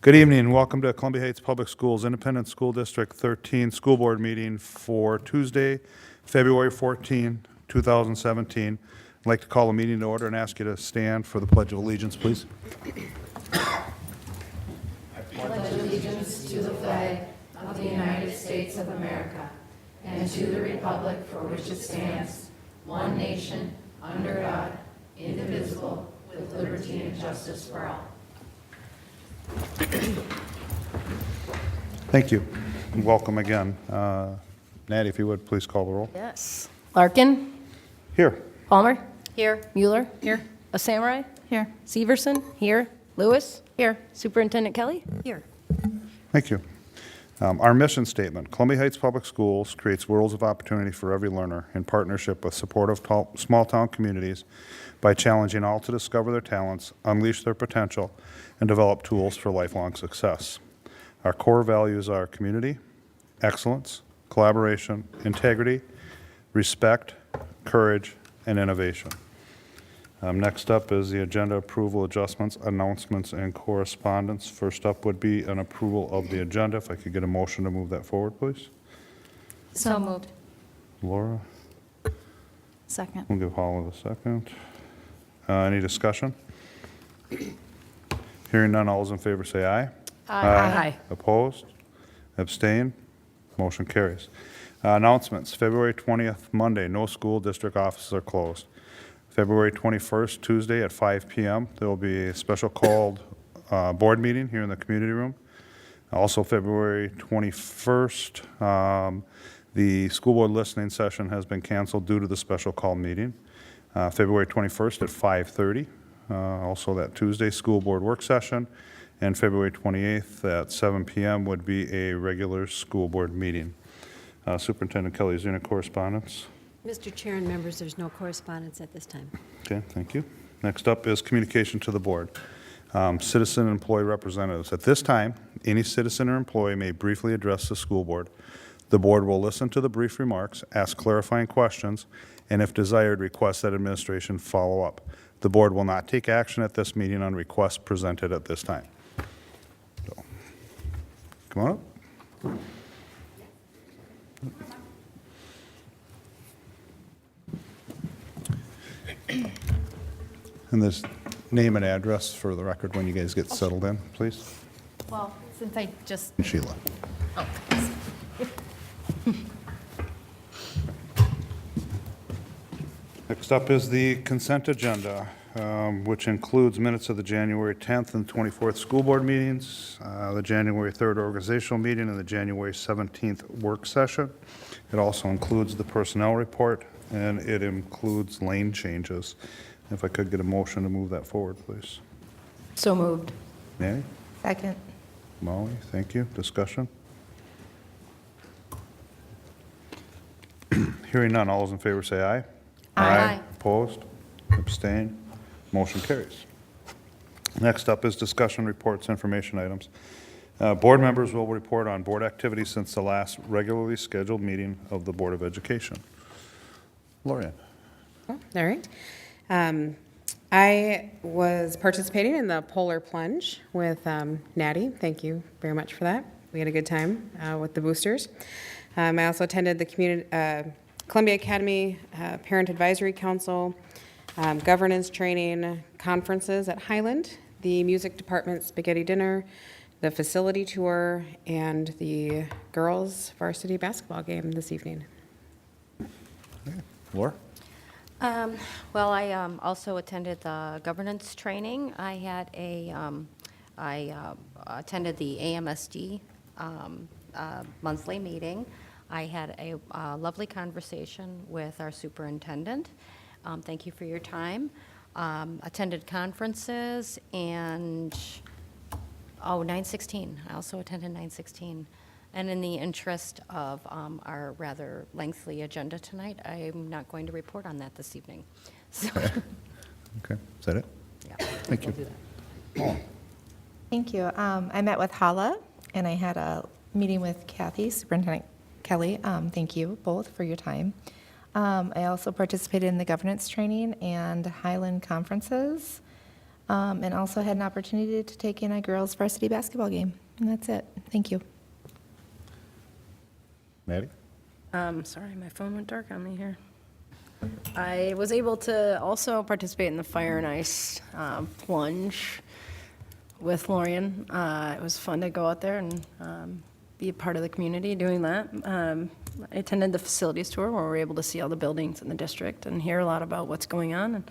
Good evening. Welcome to Columbia Heights Public Schools Independent School District 13 School Board meeting for Tuesday, February 14, 2017. I'd like to call the meeting to order and ask you to stand for the Pledge of Allegiance, please. Pledge allegiance to the flag of the United States of America and to the republic for which it stands, one nation, under God, indivisible, with liberty and justice for all. Thank you. And welcome again. Natty, if you would, please call the roll. Yes. Larkin? Here. Palmer? Here. Mueller? Here. A Samurai? Here. Severson? Here. Lewis? Here. Superintendent Kelly? Here. Thank you. Our mission statement, Columbia Heights Public Schools creates worlds of opportunity for every learner in partnership with supportive small-town communities by challenging all to discover their talents, unleash their potential, and develop tools for lifelong success. Our core values are community, excellence, collaboration, integrity, respect, courage, and innovation. Next up is the agenda approval, adjustments, announcements, and correspondence. First up would be an approval of the agenda. If I could get a motion to move that forward, please. So moved. Laura, Second. we'll give Holly a second. Any discussion? Hearing none, all those in favor say aye. Aye. Opposed? Abstained? Motion carries. Announcements, February 20th, Monday, no school district offices are closed. February 21st, Tuesday at 5 p.m., there will be a special called board meeting here in the community room. Also, February 21st, the school board listening session has been canceled due to the special call meeting. February 21st at 5:30, also that Tuesday school board work session, and February 28th at 7 p.m. would be a regular school board meeting. Superintendent Kelly, is there any correspondence? Mr. Chair and members, there's no correspondence at this time. Okay, thank you. Next up is communication to the board. Citizen and employee representatives. At this time, any citizen or employee may briefly address the school board. The board will listen to the brief remarks, ask clarifying questions, and if desired, request that administration follow up. The board will not take action at this meeting on requests presented at this time. So, come on up. And this name and address for the record when you guys get settled in, please. Well, since I just, And Sheila. oh, Next up is the consent agenda, which includes minutes of the January 10th and 24th school board meetings, the January 3rd organizational meeting, and the January 17th work session. It also includes the personnel report, and it includes lane changes. If I could get a motion to move that forward, please. So moved. Nancy? second. Molly, thank you. Discussion? Hearing none, all those in favor say aye. Aye. Opposed? Abstained? Motion carries. Next up is discussion reports, information items. Board members will report on board activities since the last regularly scheduled meeting of the Board of Education. Lorianne. All right. I was participating in the polar plunge with Natty. Thank you very much for that. We had a good time with the boosters. I also attended the Columbia Academy Parent Advisory Council, governance training conferences at Highland, the music department spaghetti dinner, the facility tour, and the girls varsity basketball game this evening. Laura? Well, I also attended the governance training. I attended the AMSD monthly meeting. I had a lovely conversation with our superintendent. Thank you for your time. Attended conferences and, 916. I also attended 916. And in the interest of our rather lengthy agenda tonight, I'm not going to report on that this evening. So, Okay, is that it? yeah. Thank you. Thank you. I met with Hala, and I had a meeting with Kathy, Superintendent Kelly. Thank you both for your time. I also participated in the governance training and Highland conferences. and also had an opportunity to take in a girls' varsity basketball game. And that's it. Thank you. Maddie? Sorry, my phone went dark on me here. I was able to also participate in the fire and ice plunge with Lorian. It was fun to go out there and be a part of the community doing that. I attended the facilities tour where we were able to see all the buildings in the district and hear a lot about what's going on.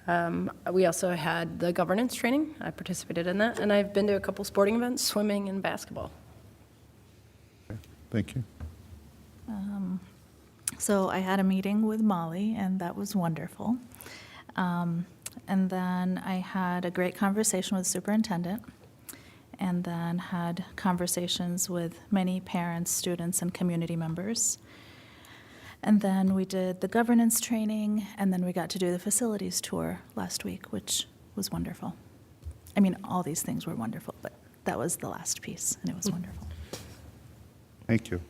And we also had the governance training. I participated in that. And I've been to a couple sporting events, swimming and basketball. Thank you. So I had a meeting with Molly, and that was wonderful. And then I had a great conversation with the superintendent, and then had conversations with many parents, students, and community members. And then we did the governance training, and then we got to do the facilities tour last week, which was wonderful. I mean, all these things were wonderful, but that was the last piece, and it was wonderful. Thank you.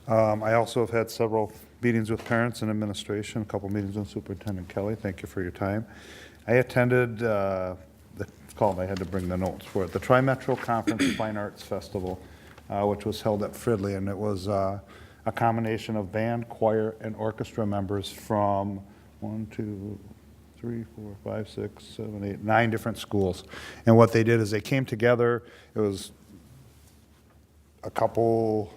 I also have had several meetings with parents and administration, a couple meetings with Superintendent Kelly. Thank you for your time. I attended, it's called, I had to bring the notes for it, the Tri-Metro Conference Fine Arts Festival, which was held at Fridley, and it was a combination of band, choir, and orchestra members from 1, 2, 3, 4, 5, 6, 7, 8, 9 different schools. And what they did is they came together. It was a couple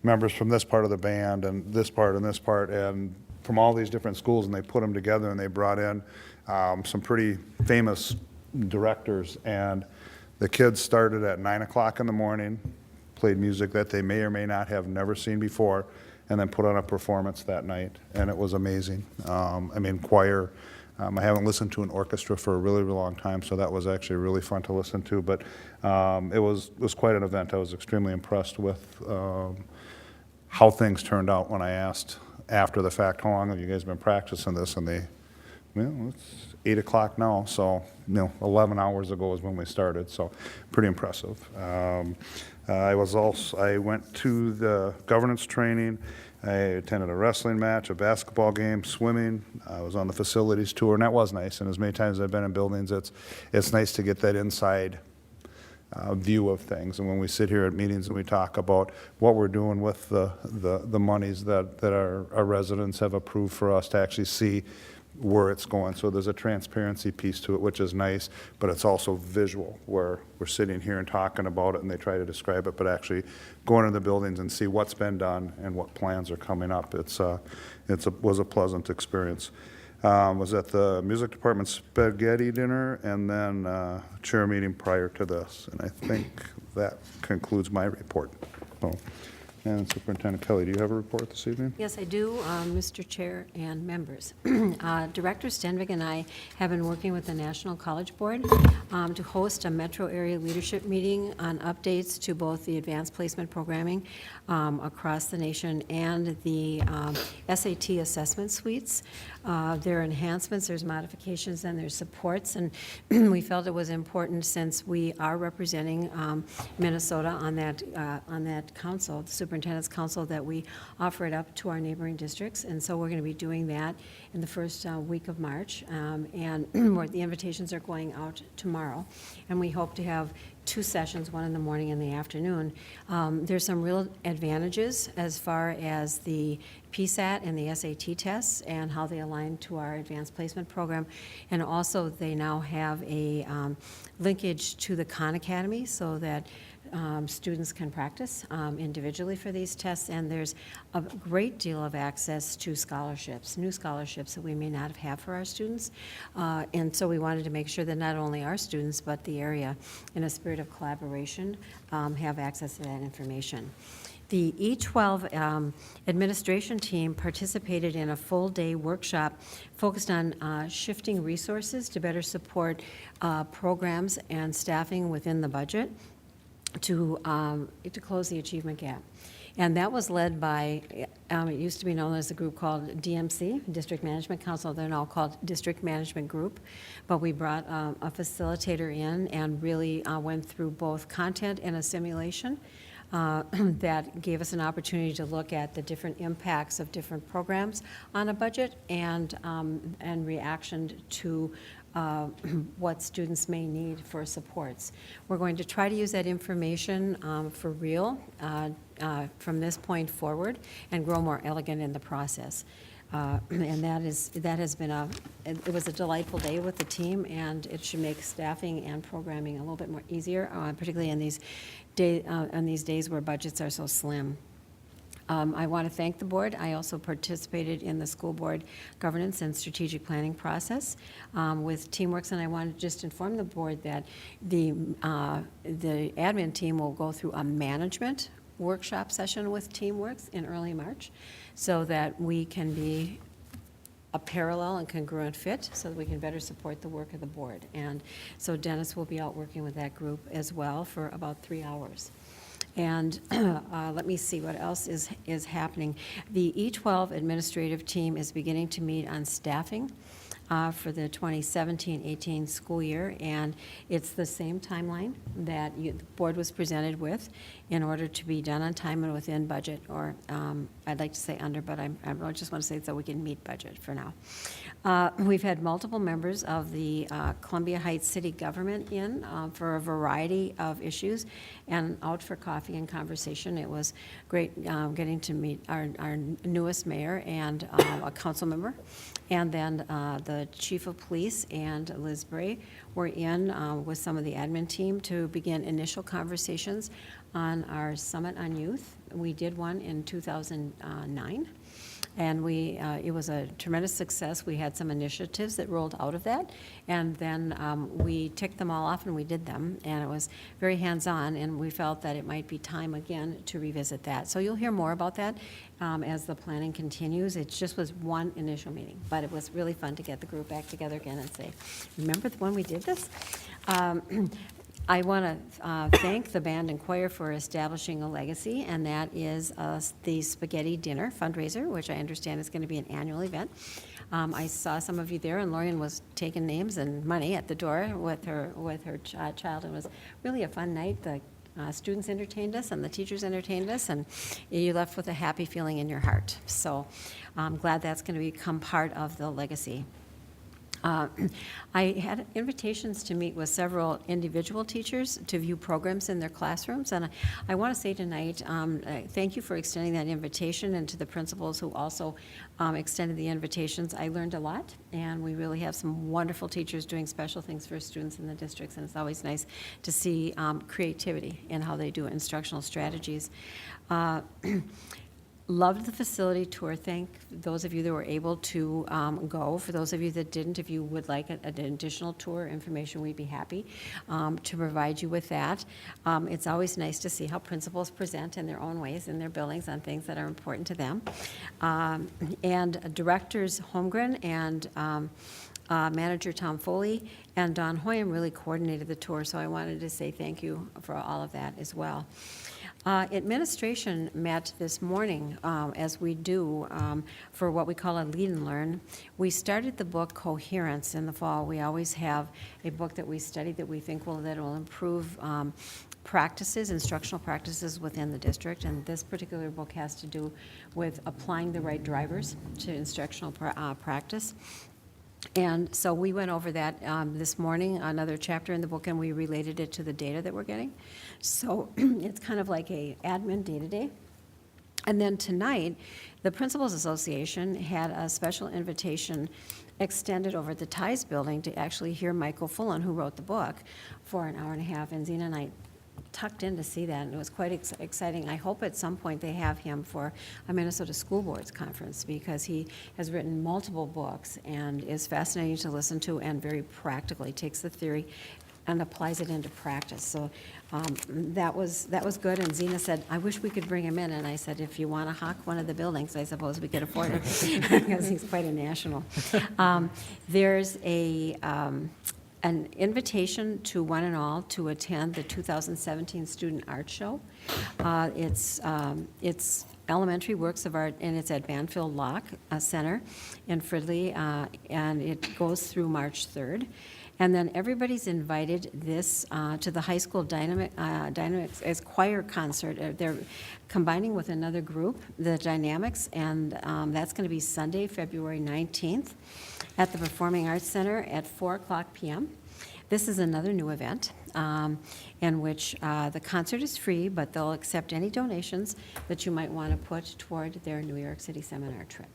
members from this part of the band and this part and this part and from all these different schools, and they put them together, and they brought in some pretty famous directors, and the kids started at 9 o'clock in the morning, played music that they may or may not have never seen before, and then put on a performance that night, and it was amazing. I mean, choir, I haven't listened to an orchestra for a really, really long time, so that was actually really fun to listen to, but it was quite an event. I was extremely impressed with how things turned out when I asked after the fact, how long have you guys been practicing this? And they, it's 8 o'clock now, so 11 hours ago is when we started, so pretty impressive. I went to the governance training. I attended a wrestling match, a basketball game, swimming. I was on the facilities tour, and that was nice. And as many times as I've been in buildings, it's nice to get that inside view of things. And when we sit here at meetings and we talk about what we're doing with the monies that our residents have approved for us to actually see where it's going. So there's a transparency piece to it, which is nice, but it's also visual, where we're sitting here and talking about it and they try to describe it, but actually going into the buildings and see what's been done and what plans are coming up. Was a pleasant experience. Was at the music department spaghetti dinner and then chair meeting prior to this. And I think that concludes my report. So, and Superintendent Kelly, do you have a report this evening? Yes, I do, Mr. Chair and members. Director Stenvig and I have been working with the National College Board to host a metro area leadership meeting on updates to both the advanced placement programming across the nation and the SAT assessment suites. There are enhancements, there's modifications, and there's supports, and we felt it was important, since we are representing Minnesota on that council, the Superintendent's Council, that we offer it up to our neighboring districts. And so we're going to be doing that in the first week of March, and the invitations are going out tomorrow. And we hope to have 2 sessions, one in the morning and the afternoon. There's some real advantages as far as the PSAT and the SAT tests and how they align to our advanced placement program. And also, they now have a linkage to the Khan Academy, so that students can practice individually for these tests, and there's a great deal of access to scholarships, new scholarships that we may not have had for our students. And so we wanted to make sure that not only our students, but the area, in a spirit of collaboration, have access to that information. The E12 administration team participated in a full-day workshop focused on shifting resources to better support programs and staffing within the budget to close the achievement gap. And that was led by, it used to be known as a group called DMC, District Management Council. They're now called District Management Group. But we brought a facilitator in and really went through both content and a simulation that gave us an opportunity to look at the different impacts of different programs on a budget and reaction to what students may need for supports. We're going to try to use that information for real from this point forward and grow more elegant in the process. And that has been it was a delightful day with the team, and it should make staffing and programming a little bit more easier, particularly in these days where budgets are so slim. I want to thank the board. I also participated in the school board governance and strategic planning process with TeamWorks, and I want to just inform the board that the admin team will go through a management workshop session with TeamWorks in early March, so that we can be a parallel and congruent fit, so that we can better support the work of the board. And so Dennis will be out working with that group as well for about 3 hours. And let me see what else is happening. The E12 administrative team is beginning to meet on staffing for the 2017-18 school year, and it's the same timeline that the board was presented with in order to be done on time and within budget, or I'd like to say under, but I just want to say so we can meet budget for now. We've had multiple members of the Columbia Heights City Government in for a variety of issues and out for coffee and conversation. It was great getting to meet our newest mayor and a council member. And then the chief of police and Liz Bray were in with some of the admin team to begin initial conversations on our Summit on Youth. We did one in 2009. And it was a tremendous success. We had some initiatives that rolled out of that, and then we ticked them all off and we did them, and it was very hands-on, and we felt that it might be time again to revisit that. So you'll hear more about that as the planning continues. It just was one initial meeting, but it was really fun to get the group back together again and say, remember when we did this? I want to thank the band and choir for establishing a legacy, and that is the Spaghetti Dinner fundraiser, which I understand is going to be an annual event. I saw some of you there, and Lorian was taking names and money at the door with her child. It was really a fun night. The students entertained us, and the teachers entertained us, and you left with a happy feeling in your heart. So I'm glad that's going to become part of the legacy. I had invitations to meet with several individual teachers to view programs in their classrooms, and I want to say tonight, thank you for extending that invitation, and to the principals who also extended the invitations. I learned a lot, and we really have some wonderful teachers doing special things for students in the districts, and it's always nice to see creativity in how they do instructional strategies. Loved the facility tour. Thank those of you that were able to go. For those of you that didn't, if you would like an additional tour information, we'd be happy to provide you with that. It's always nice to see how principals present in their own ways in their buildings on things that are important to them. And Directors Holmgren and Manager Tom Foley and Don Hoyam really coordinated the tour, so I wanted to say thank you for all of that as well. Administration met this morning, as we do, for what we call a lead and learn. We started the book Coherence in the fall. We always have a book that we study that we think will improve practices, instructional practices within the district, and this particular book has to do with applying the right drivers to instructional practice. And so we went over that this morning, another chapter in the book, and we related it to the data that we're getting. So it's kind of like a admin day-to-day. And then tonight, the Principals Association had a special invitation extended over at the Ties building to actually hear Michael Fullen, who wrote the book, for an hour and a half. And Zena and I tucked in to see that, and it was quite exciting. I hope at some point they have him for a Minnesota School Boards conference, because he has written multiple books and is fascinating to listen to and very practical. He takes the theory and applies it into practice. So that was good. And Zena said, I wish we could bring him in. And I said, if you want to hawk one of the buildings, I suppose we could afford it, because he's quite a national. There's an invitation to one and all to attend the 2017 Student Art Show. It's elementary works of art, and it's at Banfield Lock Center in Fridley, and it goes through March 3rd. And then everybody's invited to the high school Dynamics as choir concert. They're combining with another group, the Dynamics, and that's going to be Sunday, February 19th. at the Performing Arts Center at 4:00 p.m. This is another new event in which the concert is free, but they'll accept any donations that you might want to put toward their New York City seminar trip.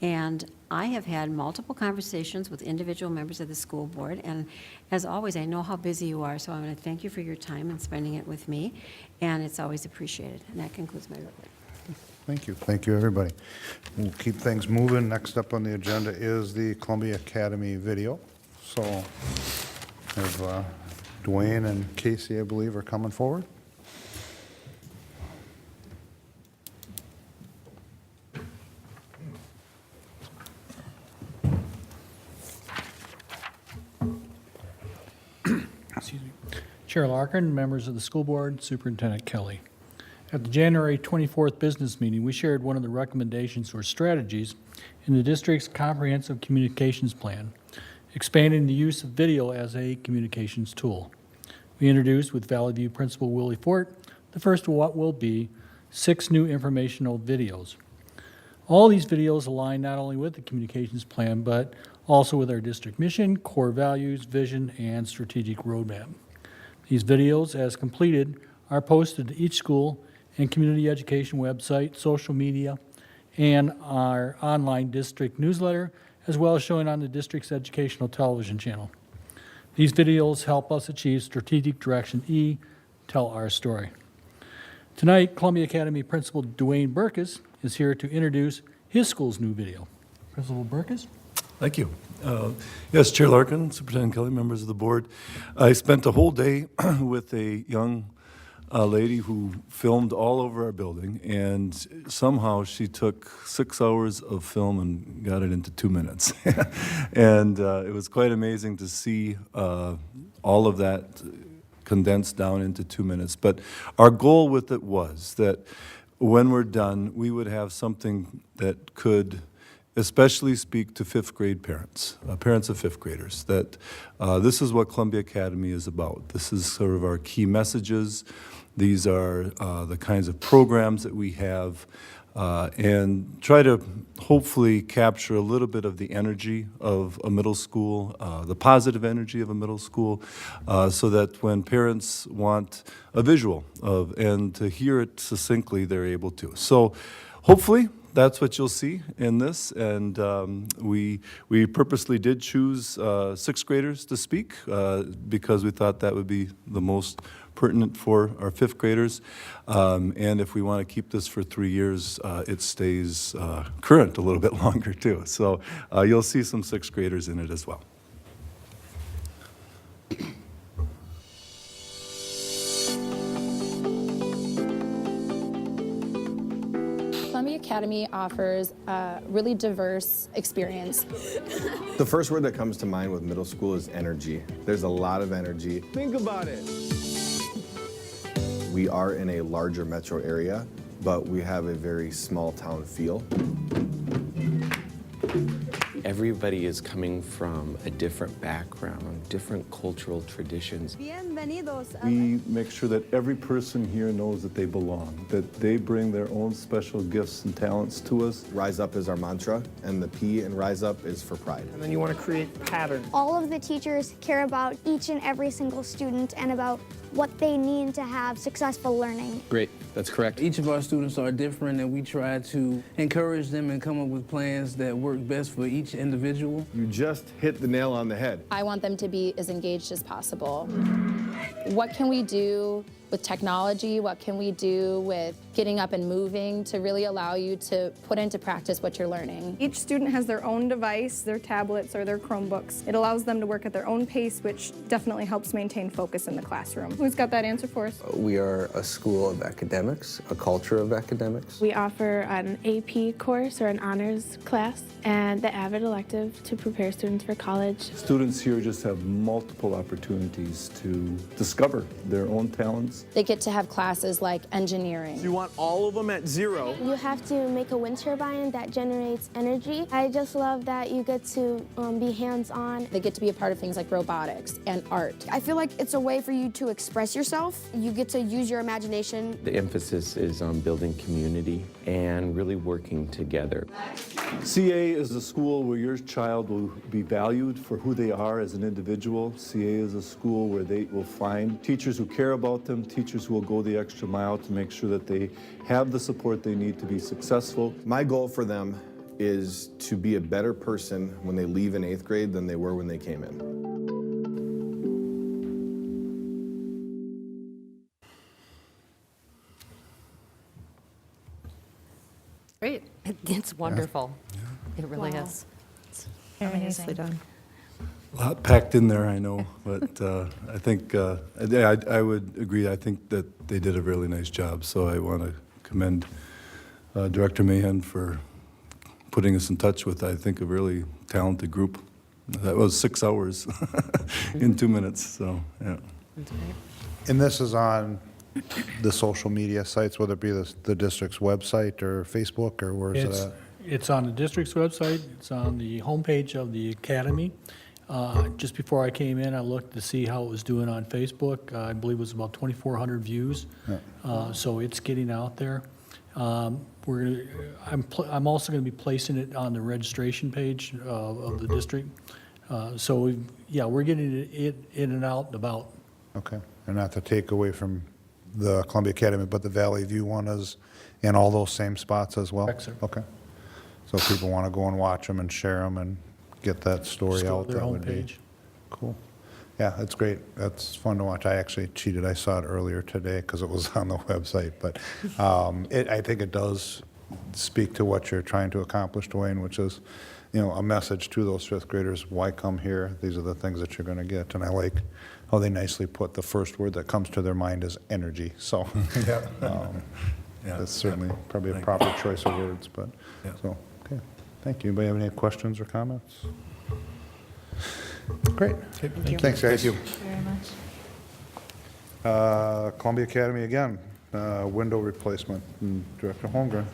And I have had multiple conversations with individual members of the school board, and as always, I know how busy you are, so I want to thank you for your time and spending it with me, and it's always appreciated. And that concludes my report. Thank you. Thank you, everybody. We'll keep things moving. Next up on the agenda is the Columbia Academy video. So, have Dwayne and Casey, I believe, are coming forward. Excuse me. Chair Larkin, members of the school board, Superintendent Kelly. At the January 24th business meeting, we shared one of the recommendations or strategies in the district's comprehensive communications plan, expanding the use of video as a communications tool. We introduced with Valley View Principal Willie Fort the first of what will be 6 new informational videos. All these videos align not only with the communications plan, but also with our district mission, core values, vision, and strategic roadmap. These videos, as completed, are posted to each school and community education website, social media, and our online district newsletter, as well as showing on the district's educational television channel. These videos help us achieve strategic direction E, tell our story. Tonight, Columbia Academy Principal Dwayne Burkus is here to introduce his school's new video. Principal Burkus? Thank you. Yes, Chair Larkin, Superintendent Kelly, members of the board. I spent a whole day with a young lady who filmed all over our building, and somehow she took 6 hours of film and got it into 2 minutes. And it was quite amazing to see all of that condensed down into 2 minutes. But our goal with it was that when we're done, we would have something that could especially speak to 5th grade parents, parents of 5th graders, that this is what Columbia Academy is about. This is sort of our key messages. These are the kinds of programs that we have, and try to hopefully capture a little bit of the energy of a middle school, the positive energy of a middle school, so that when parents want a visual of and to hear it succinctly, they're able to. So hopefully that's what you'll see in this, and we purposely did choose 6th graders to speak because we thought that would be the most pertinent for our 5th graders, and if we want to keep this for 3 years, it stays current a little bit longer too. So you'll see some 6th graders in it as well. Columbia Academy offers a really diverse experience. The first word that comes to mind with middle school is energy. There's a lot of energy. Think about it. We are in a larger metro area, but we have a very small town feel. Everybody is coming from a different background, different cultural traditions. We make sure that every person here knows that they belong, that they bring their own special gifts and talents to us. Rise up is our mantra, and the P in Rise Up is for pride. And then you want to create patterns. All of the teachers care about each and every single student and about what they need to have successful learning. Great, that's correct. Each of our students are different, and we try to encourage them and come up with plans that work best for each individual. You just hit the nail on the head. I want them to be as engaged as possible. What can we do with technology? What can we do with getting up and moving to really allow you to put into practice what you're learning? Each student has their own device, their tablets or their Chromebooks. It allows them to work at their own pace, which definitely helps maintain focus in the classroom. Who's got that answer for us? We are a school of academics, a culture of academics. We offer an AP course or an honors class and the AVID elective to prepare students for college. Students here just have multiple opportunities to discover their own talents. They get to have classes like engineering. You want all of them at 0. You have to make a wind turbine that generates energy. I just love that you get to be hands-on. They get to be a part of things like robotics and art. I feel like it's a way for you to express yourself. You get to use your imagination. The emphasis is on building community and really working together. CA is a school where your child will be valued for who they are as an individual. CA is a school where they will find teachers who care about them, teachers who will go the extra mile to make sure that they have the support they need to be successful. My goal for them is to be a better person when they leave in 8th grade than they were when they came in. Great. It's wonderful. It really Wow. is. Very nicely done. A lot packed in there, I know, but I think, I would agree. I think that they did a really nice job, so I want to commend Director Mahan for putting us in touch with, I think, a really talented group. That was 6 hours in 2 minutes, so, yeah. And this is on the social media sites, whether it be the district's website or Facebook, or where is it at? It's on the district's website. It's on the homepage of the academy. Just before I came in, I looked to see how it was doing on Facebook. I believe it was about 2,400 views. So it's getting out there. I'm also going to be placing it on the registration page of the district. So we're getting it in and out and about. Okay, and not to take away from the Columbia Academy, but the Valley View one is in all those same spots as well? Correct, sir. Okay. So if people want to go and watch them and share them and get that story Just go out, to their that would be homepage. cool. Yeah, that's great. That's fun to watch. I actually cheated. I saw it earlier today because it was on the website. But I think it does speak to what you're trying to accomplish, Dwayne, which is, a message to those 5th graders, why come here? These are the things that you're going to get. And I like how they nicely put the first word that comes to their mind is energy. So that's certainly probably a proper choice of words. But so, okay. Thank you. Anybody have any questions or comments? Great. Thank you. Thanks, guys. Very much. Columbia Academy again, window replacement. Director Holmgren.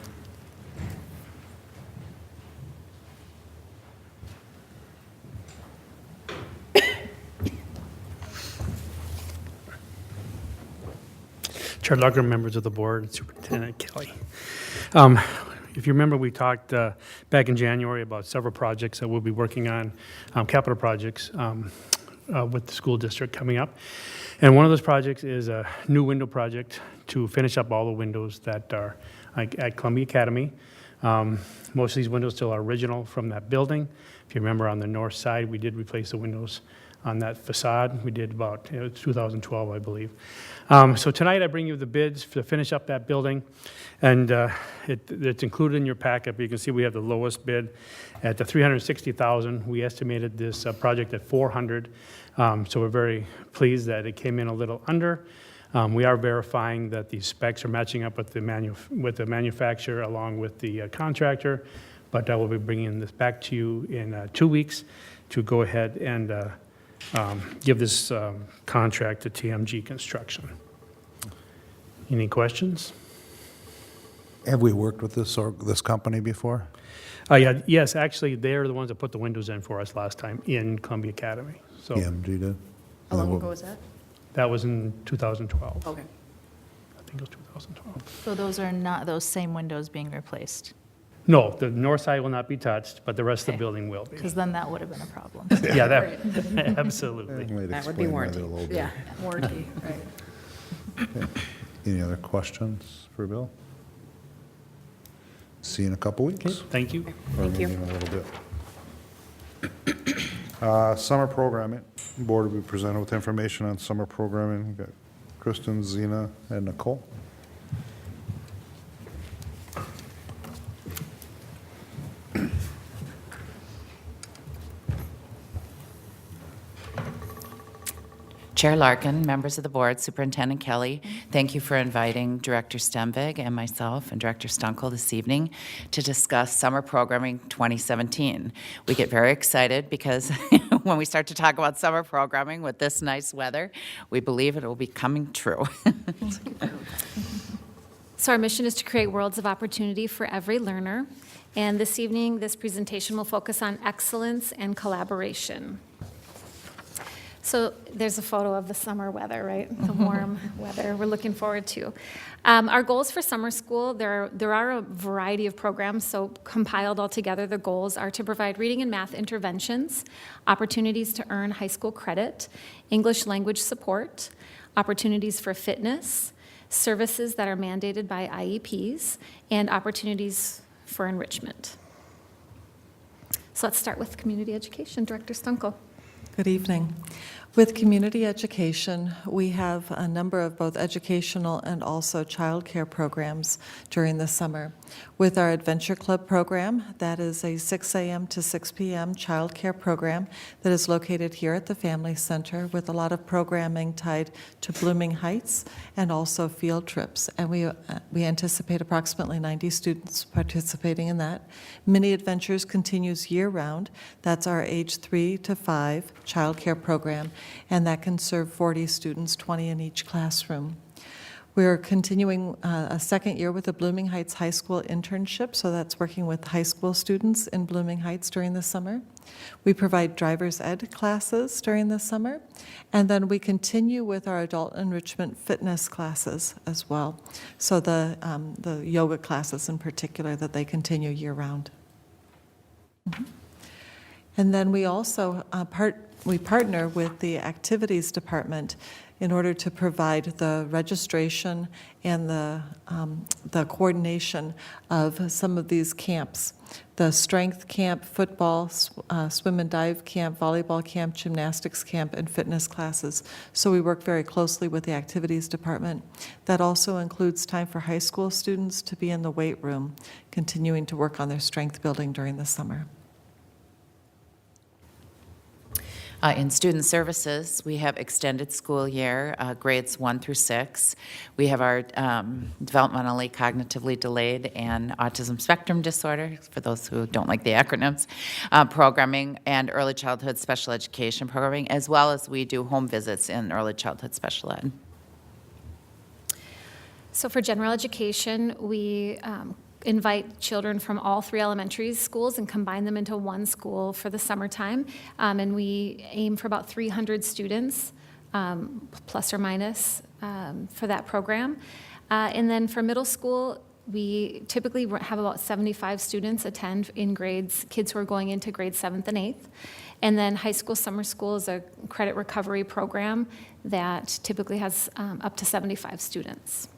Chair Lucker, members of the board, Superintendent Kelly. If you remember, we talked back in January about several projects that we'll be working on, capital projects with the school district coming up. And one of those projects is a new window project to finish up all the windows that are at Columbia Academy. Most of these windows still are original from that building. If you remember, on the north side, we did replace the windows on that facade. We did about 2012, I believe. So tonight I bring you the bids to finish up that building, and it's included in your packet. But you can see we have the lowest bid at the $360,000. We estimated this project at $400,000, so we're very pleased that it came in a little under. We are verifying that the specs are matching up with the manufacturer along with the contractor, but I will be bringing this back to you in 2 weeks to go ahead and give this contract to TMG Construction. Any questions? Have we worked with this company before? Yes, actually, they're the ones that put the windows in for us last time in Columbia Academy. So TMG did? How long ago was that? that was in 2012. Okay. I think it was 2012. So those are not those same windows being replaced? No, the north side will not be touched, but the rest of the building will be. Because then that would have been a problem. Yeah, that, absolutely. That would be warranty. Yeah, warranty, right. Okay. Any other questions for Bill? See you in a couple weeks. Thank you. Or Thank you. maybe in a little bit. Summer programming. Board will be presented with information on summer programming. We've got Kristen, Zena, and Nicole. Chair Larkin, members of the board, Superintendent Kelly, thank you for inviting Director Stenvig and myself and Director Stunkel this evening to discuss summer programming 2017. We get very excited because when we start to talk about summer programming with this nice weather, we believe it will be coming true. So our mission is to create worlds of opportunity for every learner. And this evening, this presentation will focus on excellence and collaboration. So there's a photo of the summer weather, right? The warm weather we're looking forward to. Our goals for summer school, there are a variety of programs, so compiled all together, the goals are to provide reading and math interventions, opportunities to earn high school credit, English language support, opportunities for fitness, services that are mandated by IEPs, and opportunities for enrichment. So let's start with community education. Director Stunkel. Good evening. With community education, we have a number of both educational and also childcare programs during the summer. With our Adventure Club program, that is a 6 a.m. to 6 p.m. childcare program that is located here at the Family Center with a lot of programming tied to Blooming Heights and also field trips. And we anticipate approximately 90 students participating in that. Mini Adventures continues year-round. That's our age 3 to 5 childcare program, and that can serve 40 students, 20 in each classroom. We're continuing a second year with the Blooming Heights High School internship, so that's working with high school students in Blooming Heights during the summer. We provide driver's ed classes during the summer, and then we continue with our adult enrichment fitness classes as well. So the yoga classes in particular, that they continue year-round. And then we also partner with the activities department in order to provide the registration and the coordination of some of these camps. The strength camp, football, swim and dive camp, volleyball camp, gymnastics camp, and fitness classes. So we work very closely with the activities department. That also includes time for high school students to be in the weight room, continuing to work on their strength building during the summer. In student services, we have extended school year, grades 1 through 6. We have our developmentally, cognitively delayed, and autism spectrum disorder, for those who don't like the acronyms, programming, and early childhood special education programming, as well as we do home visits in early childhood special ed. So for general education, we invite children from all 3 elementary schools and combine them into one school for the summertime. And we aim for about 300 students, plus or minus, for that program. And then for middle school, we typically have about 75 students attend in grades, kids who are going into grades 7th and 8th. And then high school summer school is a credit recovery program that typically has up to 75 students.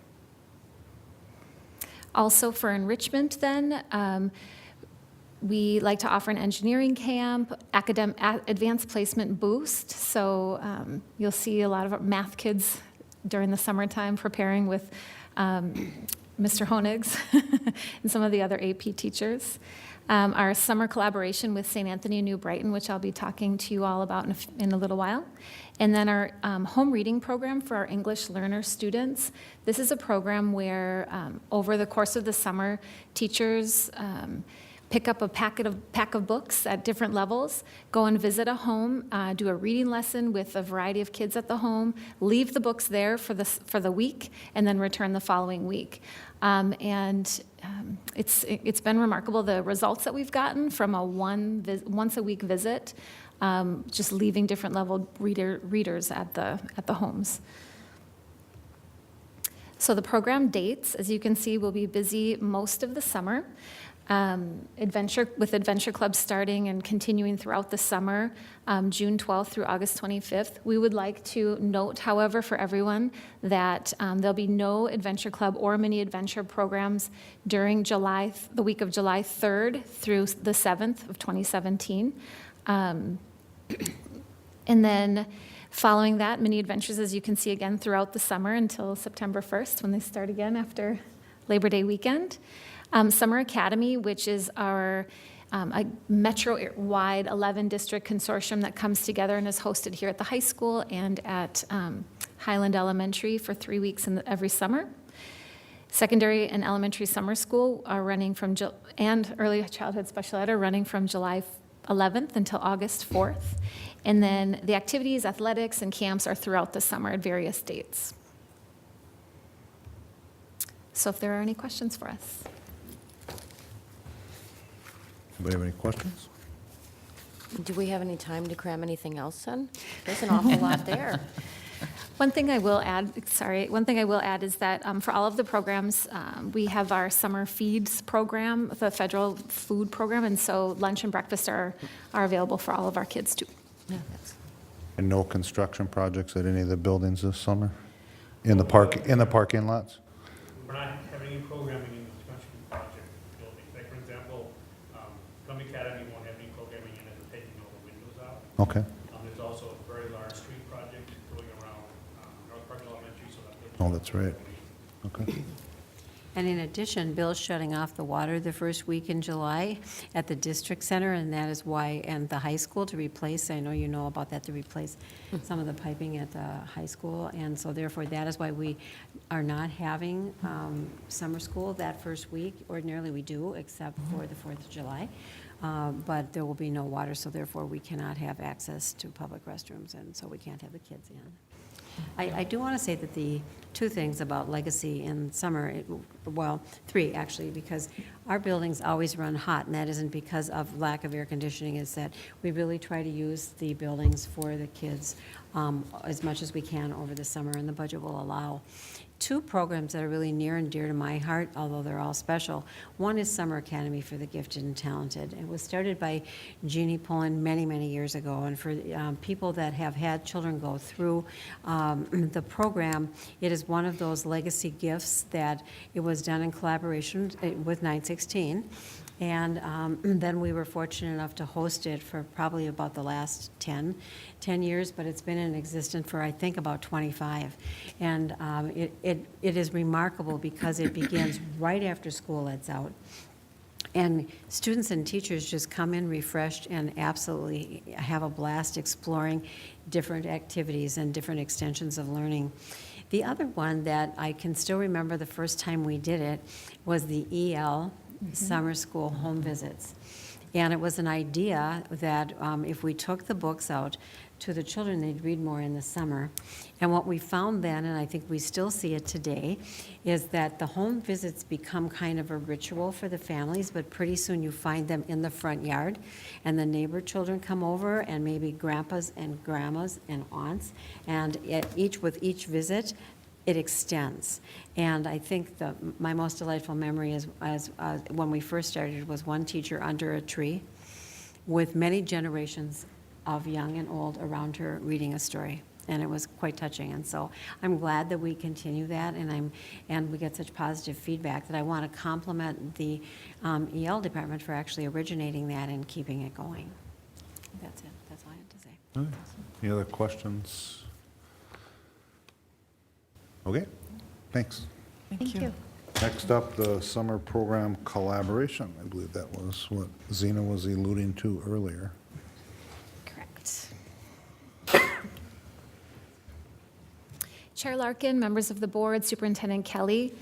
Also for enrichment then, we like to offer an engineering camp, advanced placement boost. So you'll see a lot of math kids during the summertime preparing with Mr. Honigs and some of the other AP teachers. Our summer collaboration with St. Anthony New Brighton, which I'll be talking to you all about in a little while. And then our home reading program for our English learner students. This is a program where over the course of the summer, teachers pick up a pack of books at different levels, go and visit a home, do a reading lesson with a variety of kids at the home, leave the books there for the week, and then return the following week. It's been remarkable, the results that we've gotten from a once a week visit, just leaving different level readers at the homes. So the program dates, as you can see, will be busy most of the summer. With Adventure Club starting and continuing throughout the summer, June 12th through August 25th. We would like to note, however, for everyone that there'll be no Adventure Club or mini adventure programs during the week of July 3rd through the 7th of 2017. And then following that, mini adventures, as you can see again, throughout the summer until September 1st when they start again after Labor Day weekend. Summer Academy, which is our a metro-wide 11-district consortium that comes together and is hosted here at the high school and at Highland Elementary for 3 weeks every summer. Secondary and elementary summer school are running from, and early childhood special ed are running from July 11th until August 4th. And then the activities, athletics, and camps are throughout the summer at various dates. So if there are any questions for us. Anybody have any questions? Do we have any time to cram anything else in? There's an awful lot there. One thing I will add is that for all of the programs, we have our summer feeds program, the federal food program, and so lunch and breakfast are available for all of our kids too. Yeah, And no construction projects at any of the buildings this summer? In the parking lots? We're not having any programming in the construction project building. Like, for example, Columbia Academy won't have any programming in it, we're taking all the windows out. Okay. There's also a very large street project going around North Park Elementary, so that. Oh, that's right. Okay. And in addition, Bill's shutting off the water the first week in July at the district center, and that is why, and the high school to replace, I know you know about that, to replace some of the piping at the high school. And so therefore, that is why we are not having summer school that first week. Ordinarily, we do, except for the 4th of July. But there will be no water, so therefore, we cannot have access to public restrooms, and so we can't have the kids in. I do want to say that the two things about legacy in summer, well, three actually, because our buildings always run hot, and that isn't because of lack of air conditioning, is that we really try to use the buildings for the kids as much as we can over the summer, and the budget will allow. Two programs that are really near and dear to my heart, although they're all special. One is Summer Academy for the Gifted and Talented. It was started by Jeannie Pullen many, many years ago, and for people that have had children go through the program, it is one of those legacy gifts that it was done in collaboration with 916. And then we were fortunate enough to host it for probably about the last 10 years, but it's been in existence for, I think, about 25. And it is remarkable because it begins right after school lets out. And students and teachers just come in refreshed and absolutely have a blast exploring different activities and different extensions of learning. The other one that I can still remember the first time we did it was the EL summer school home visits. And it was an idea that if we took the books out to the children, they'd read more in the summer. And what we found then, and I think we still see it today, is that the home visits become kind of a ritual for the families, but pretty soon you find them in the front yard, and the neighbor children come over, and maybe grandpas and grandmas and aunts, and with each visit, it extends. And I think my most delightful memory is when we first started was one teacher under a tree with many generations of young and old around her reading a story. And it was quite touching. And so I'm glad that we continue that, and we get such positive feedback that I want to compliment the EL department for actually originating that and keeping it going. That's it. That's all I have to say. Okay. Any other questions? Okay, thanks. Thank you. Next up, the summer program collaboration. I believe that was what Zena was alluding to earlier. Correct. Chair Larkin, members of the board, Superintendent Kelly,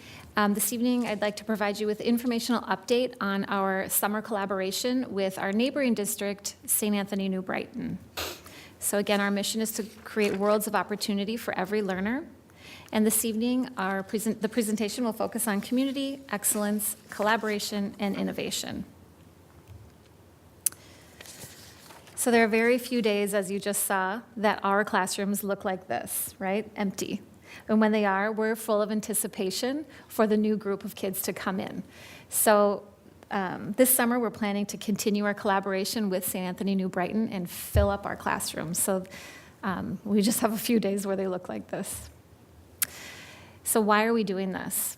this evening I'd like to provide you with informational update on our summer collaboration with our neighboring district, St. Anthony New Brighton. So again, our mission is to create worlds of opportunity for every learner. And this evening, the presentation will focus on community, excellence, collaboration, and innovation. So there are very few days, as you just saw, that our classrooms look like this, right? Empty. And when they are, we're full of anticipation for the new group of kids to come in. So this summer, we're planning to continue our collaboration with St. Anthony New Brighton and fill up our classrooms. So we just have a few days where they look like this. So why are we doing this?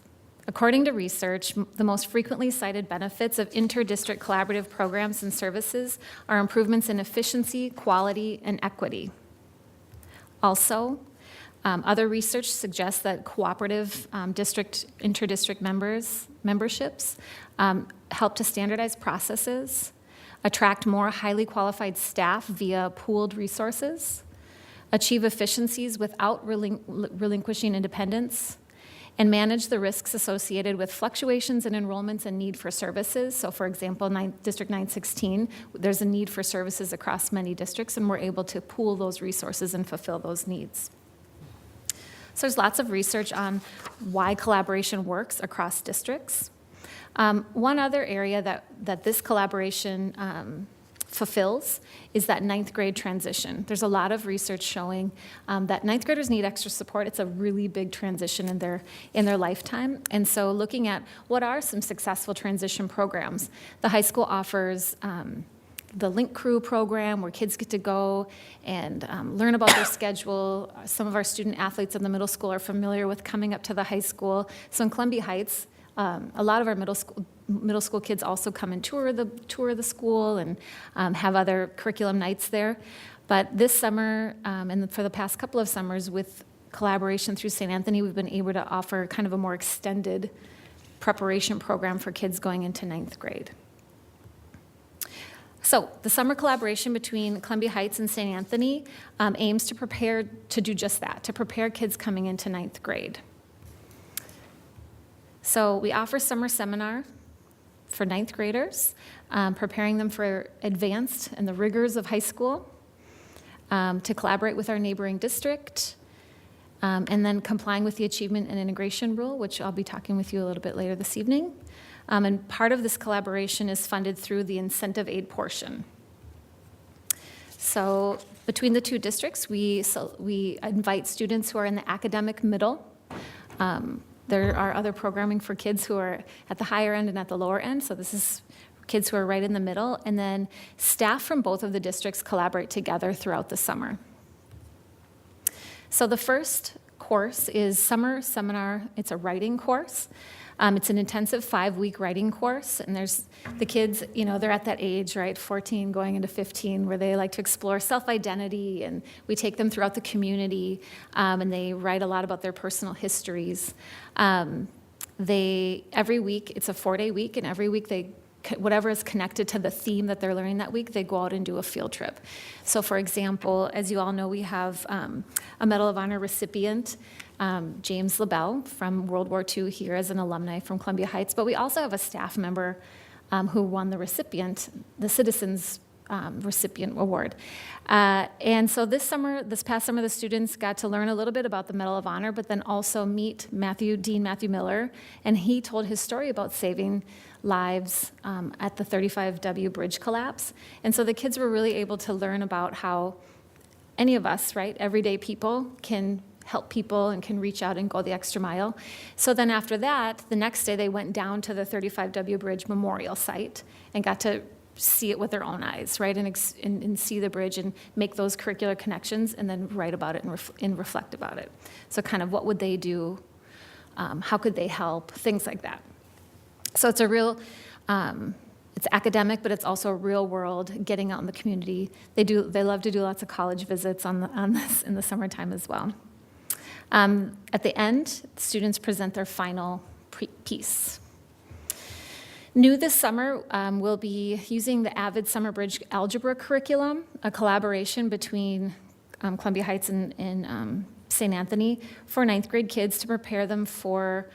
According to research, the most frequently cited benefits of inter-district collaborative programs and services are improvements in efficiency, quality, and equity. Also, other research suggests that cooperative inter-district memberships help to standardize processes, attract more highly qualified staff via pooled resources, achieve efficiencies without relinquishing independence, and manage the risks associated with fluctuations in enrollments and need for services. So for example, District 916, there's a need for services across many districts, and we're able to pool those resources and fulfill those needs. So there's lots of research on why collaboration works across districts. One other area that this collaboration fulfills is that ninth grade transition. There's a lot of research showing that ninth graders need extra support. It's a really big transition in their lifetime. And so looking at what are some successful transition programs, the high school offers the Link Crew program where kids get to go and learn about their schedule. Some of our student athletes in the middle school are familiar with coming up to the high school. So in Columbia Heights, a lot of our middle school kids also come and tour the school and have other curriculum nights there. But this summer, and for the past couple of summers, with collaboration through St. Anthony, we've been able to offer kind of a more extended preparation program for kids going into ninth grade. So the summer collaboration between Columbia Heights and St. Anthony aims to prepare to do just that, to prepare kids coming into ninth grade. So we offer summer seminar for ninth graders, preparing them for advanced and the rigors of high school, to collaborate with our neighboring district, and then complying with the achievement and integration rule, which I'll be talking with you a little bit later this evening. And part of this collaboration is funded through the incentive aid portion. So between the two districts, we invite students who are in the academic middle. There are other programming for kids who are at the higher end and at the lower end. So this is kids who are right in the middle. And then staff from both of the districts collaborate together throughout the summer. So the first course is Summer Seminar. It's a writing course. It's an intensive 5-week writing course, and there's the kids, they're at that age, right, 14 going into 15, where they like to explore self-identity, and we take them throughout the community, and they write a lot about their personal histories. Every week, it's a 4-day week, and every week whatever is connected to the theme that they're learning that week, they go out and do a field trip. So for example, as you all know, we have a Medal of Honor recipient, James LaBelle from World War II here as an alumni from Columbia Heights, but we also have a staff member who won the Citizens Recipient Award. And so this past summer, the students got to learn a little bit about the Medal of Honor, but then also meet Dean Matthew Miller, and he told his story about saving lives at the 35W bridge collapse. And so the kids were really able to learn about how any of us, right, everyday people, can help people and can reach out and go the extra mile. So then after that, the next day they went down to the 35W bridge memorial site and got to see it with their own eyes, right, and see the bridge and make those curricular connections and then write about it and reflect about it. So kind of what would they do? How could they help? Things like that. So it's a real, it's academic, but it's also a real world, getting out in the community. They love to do lots of college visits on this in the summertime as well. At the end, students present their final piece. New this summer, we'll be using the Avid Summer Bridge Algebra curriculum, a collaboration between Columbia Heights and St. Anthony for ninth grade kids to prepare them for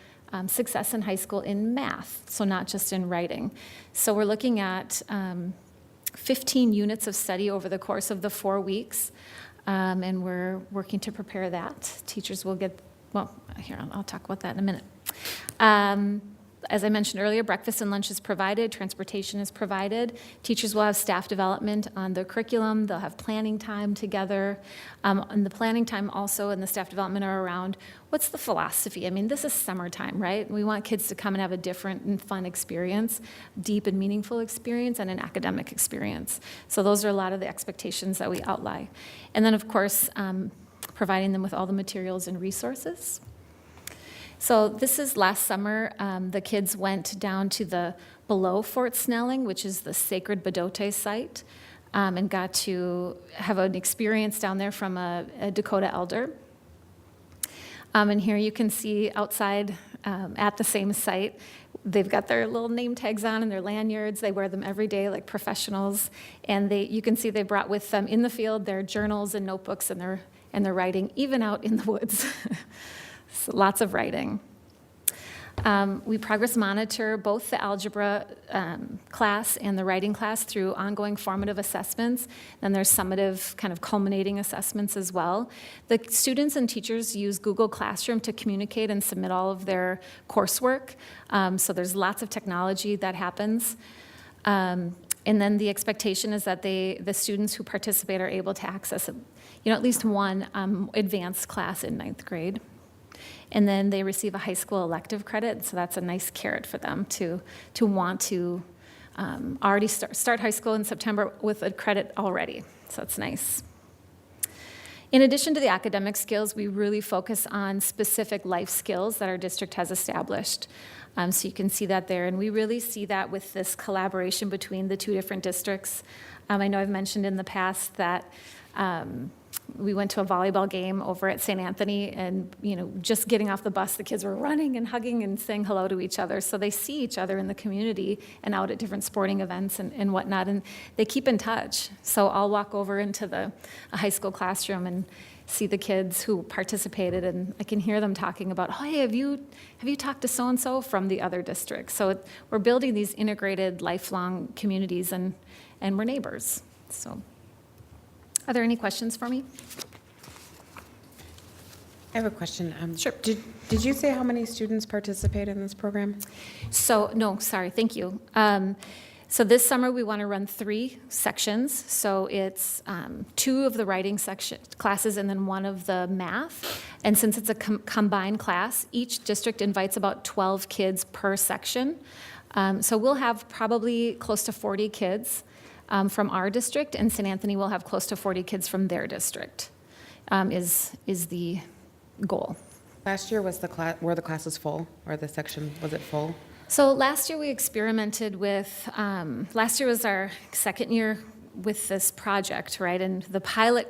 success in high school in math, so not just in writing. So we're looking at 15 units of study over the course of the 4 weeks, and we're working to prepare that. Teachers will get, here, I'll talk about that in a minute. As I mentioned earlier, breakfast and lunch is provided, transportation is provided. Teachers will have staff development on the curriculum. They'll have planning time together. And the planning time also and the staff development are around, what's the philosophy? I mean, this is summertime, right? We want kids to come and have a different and fun experience, deep and meaningful experience, and an academic experience. So those are a lot of the expectations that we outline. And then, of course, providing them with all the materials and resources. So this is last summer. The kids went down to below Fort Snelling, which is the Sacred Bedote site, and got to have an experience down there from a Dakota elder. And here you can see outside at the same site, they've got their little name tags on and their lanyards. They wear them every day like professionals. And you can see they brought with them in the field their journals and notebooks and their writing, even out in the woods. So lots of writing. We progress monitor both the algebra class and the writing class through ongoing formative assessments. Then there's summative kind of culminating assessments as well. The students and teachers use Google Classroom to communicate and submit all of their coursework. So there's lots of technology that happens. And then the expectation is that the students who participate are able to access at least one advanced class in 9th grade. And then they receive a high school elective credit, so that's a nice carrot for them to want to already start high school in September with a credit already, so it's nice. In addition to the academic skills, we really focus on specific life skills that our district has established. So you can see that there, and we really see that with this collaboration between the two different districts. I know I've mentioned in the past that we went to a volleyball game over at St. Anthony, and just getting off the bus, the kids were running and hugging and saying hello to each other. So they see each other in the community and out at different sporting events and whatnot, and they keep in touch. So I'll walk over into a high school classroom and see the kids who participated, and I can hear them talking about, oh, hey, have you talked to so-and-so from the other district? So we're building these integrated lifelong communities, and we're neighbors. So. Are there any questions for me? I have a question. Sure. Did you say how many students participate in this program? So, no, sorry, thank you. So this summer we want to run 3 sections. So it's 2 of the writing classes and then 1 of the math. And since it's a combined class, each district invites about 12 kids per section. So we'll have probably close to 40 kids from our district, and St. Anthony will have close to 40 kids from their district, is the goal. Last year were the classes full, or the section, was it full? So last year we experimented with, last year was our second year with this project, right? And the pilot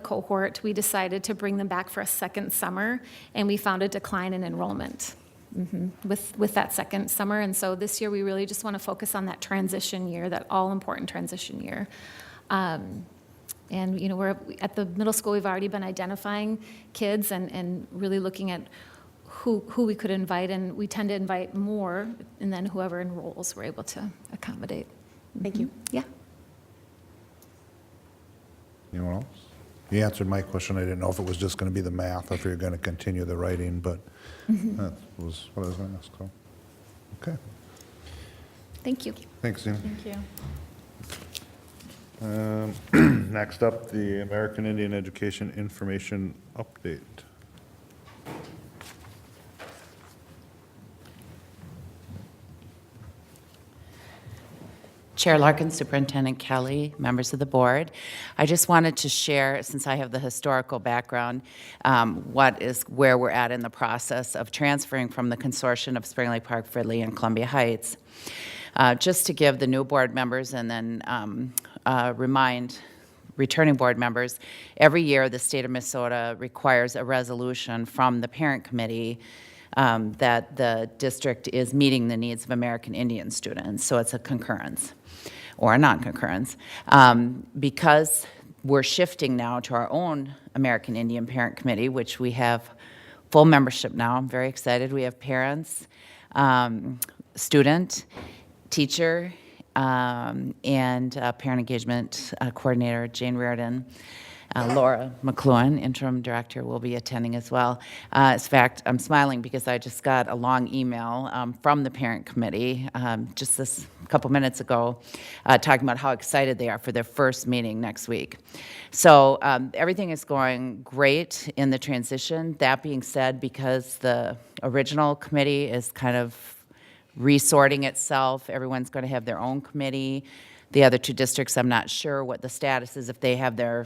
cohort, we decided to bring them back for a second summer, and we found a decline in enrollment. With that second summer. And so this year we really just want to focus on that transition year, that all-important transition year. And we're at the middle school, we've already been identifying kids and really looking at who we could invite, and we tend to invite more, and then whoever enrolls we're able to accommodate. Thank you. Yeah. Anyone else? You answered my question. I didn't know if it was just going to be the math, or if you're going to continue the writing, but that was what I was going to ask. So, okay. Thank you. Thanks, Zena. Thank you. you. Next up, the American Indian Education Information Update. Chair Larkin, Superintendent Kelly, members of the board. I just wanted to share, since I have the historical background, where we're at in the process of transferring from the consortium of Spring Lake Park, Fridley, and Columbia Heights. Just to give the new board members and then remind returning board members, every year the state of Minnesota requires a resolution from the parent committee that the district is meeting the needs of American Indian students. So it's a concurrence or a non-concurrence. Because we're shifting now to our own American Indian Parent Committee, which we have full membership now. I'm very excited. We have parents, student, teacher, and parent engagement coordinator, Jane Reardon. Laura McLuhan, interim director, will be attending as well. In fact, I'm smiling because I just got a long email from the parent committee just this couple minutes ago talking about how excited they are for their first meeting next week. So everything is going great in the transition. That being said, because the original committee is kind of resorting itself, everyone's going to have their own committee. The other 2 districts, I'm not sure what the status is if they have their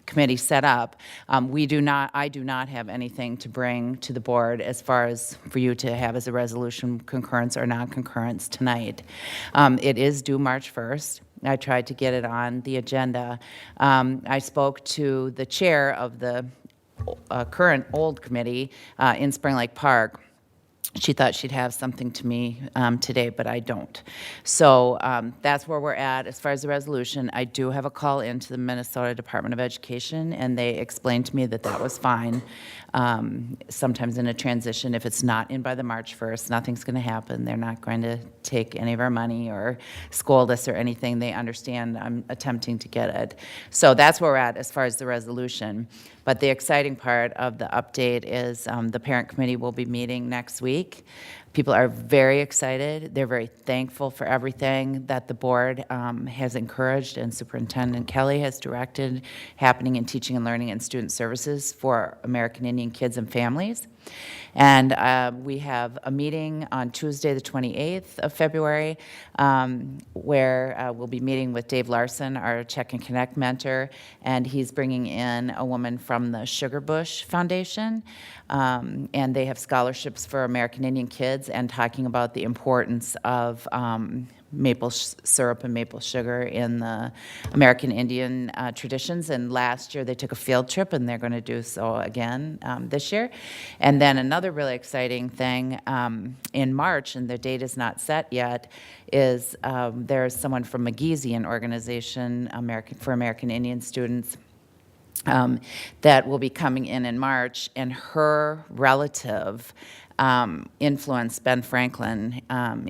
committee set up. I do not have anything to bring to the board as far as for you to have as a resolution, concurrence or non-concurrence tonight. It is due March 1st. I tried to get it on the agenda. I spoke to the chair of the current old committee in Spring Lake Park, She thought she'd have something to me today, but I don't. So that's where we're at. As far as the resolution, I do have a call into the Minnesota Department of Education, and they explained to me that that was fine. Sometimes in a transition, if it's not in by the March 1st, nothing's going to happen. They're not going to take any of our money or scold us or anything. They understand I'm attempting to get it. So that's where we're at as far as the resolution. But the exciting part of the update is the parent committee will be meeting next week. People are very excited. They're very thankful for everything that the board has encouraged and Superintendent Kelly has directed happening in teaching and learning and student services for American Indian kids and families. And we have a meeting on Tuesday, the 28th of February, where we'll be meeting with Dave Larson, our Check and Connect mentor, and he's bringing in a woman from the Sugar Bush Foundation, and they have scholarships for American Indian kids and talking about the importance of maple syrup and maple sugar in the American Indian traditions. And last year they took a field trip, and they're going to do so again this year. And then another really exciting thing in March, and the date is not set yet, is there's someone from McGeezy, an organization for American Indian students, that will be coming in March, and her relative influenced Ben Franklin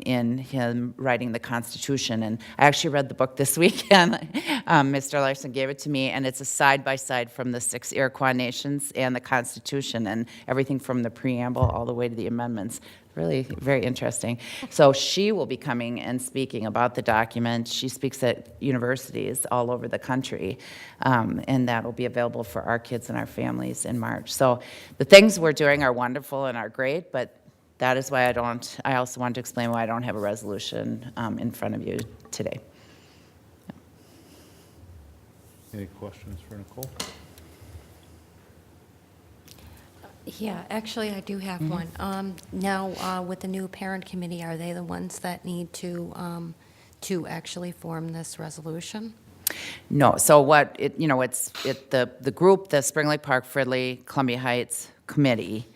in him writing the Constitution. And I actually read the book this weekend. Mr. Larson gave it to me, and it's a side-by-side from the 6 Iroquois nations and the Constitution, and everything from the preamble all the way to the amendments. Really very interesting. So she will be coming and speaking about the document. She speaks at universities all over the country, and that will be available for our kids and our families in March. So the things we're doing are wonderful and are great, but that is why I also want to explain why I don't have a resolution in front of you today. Any questions for Nicole? Yeah, actually, I do have one. Now, with the new parent committee, are they the ones that need to actually form this resolution? No. So what it's the group, the Spring Lake Park, Fridley, Columbia Heights Committee.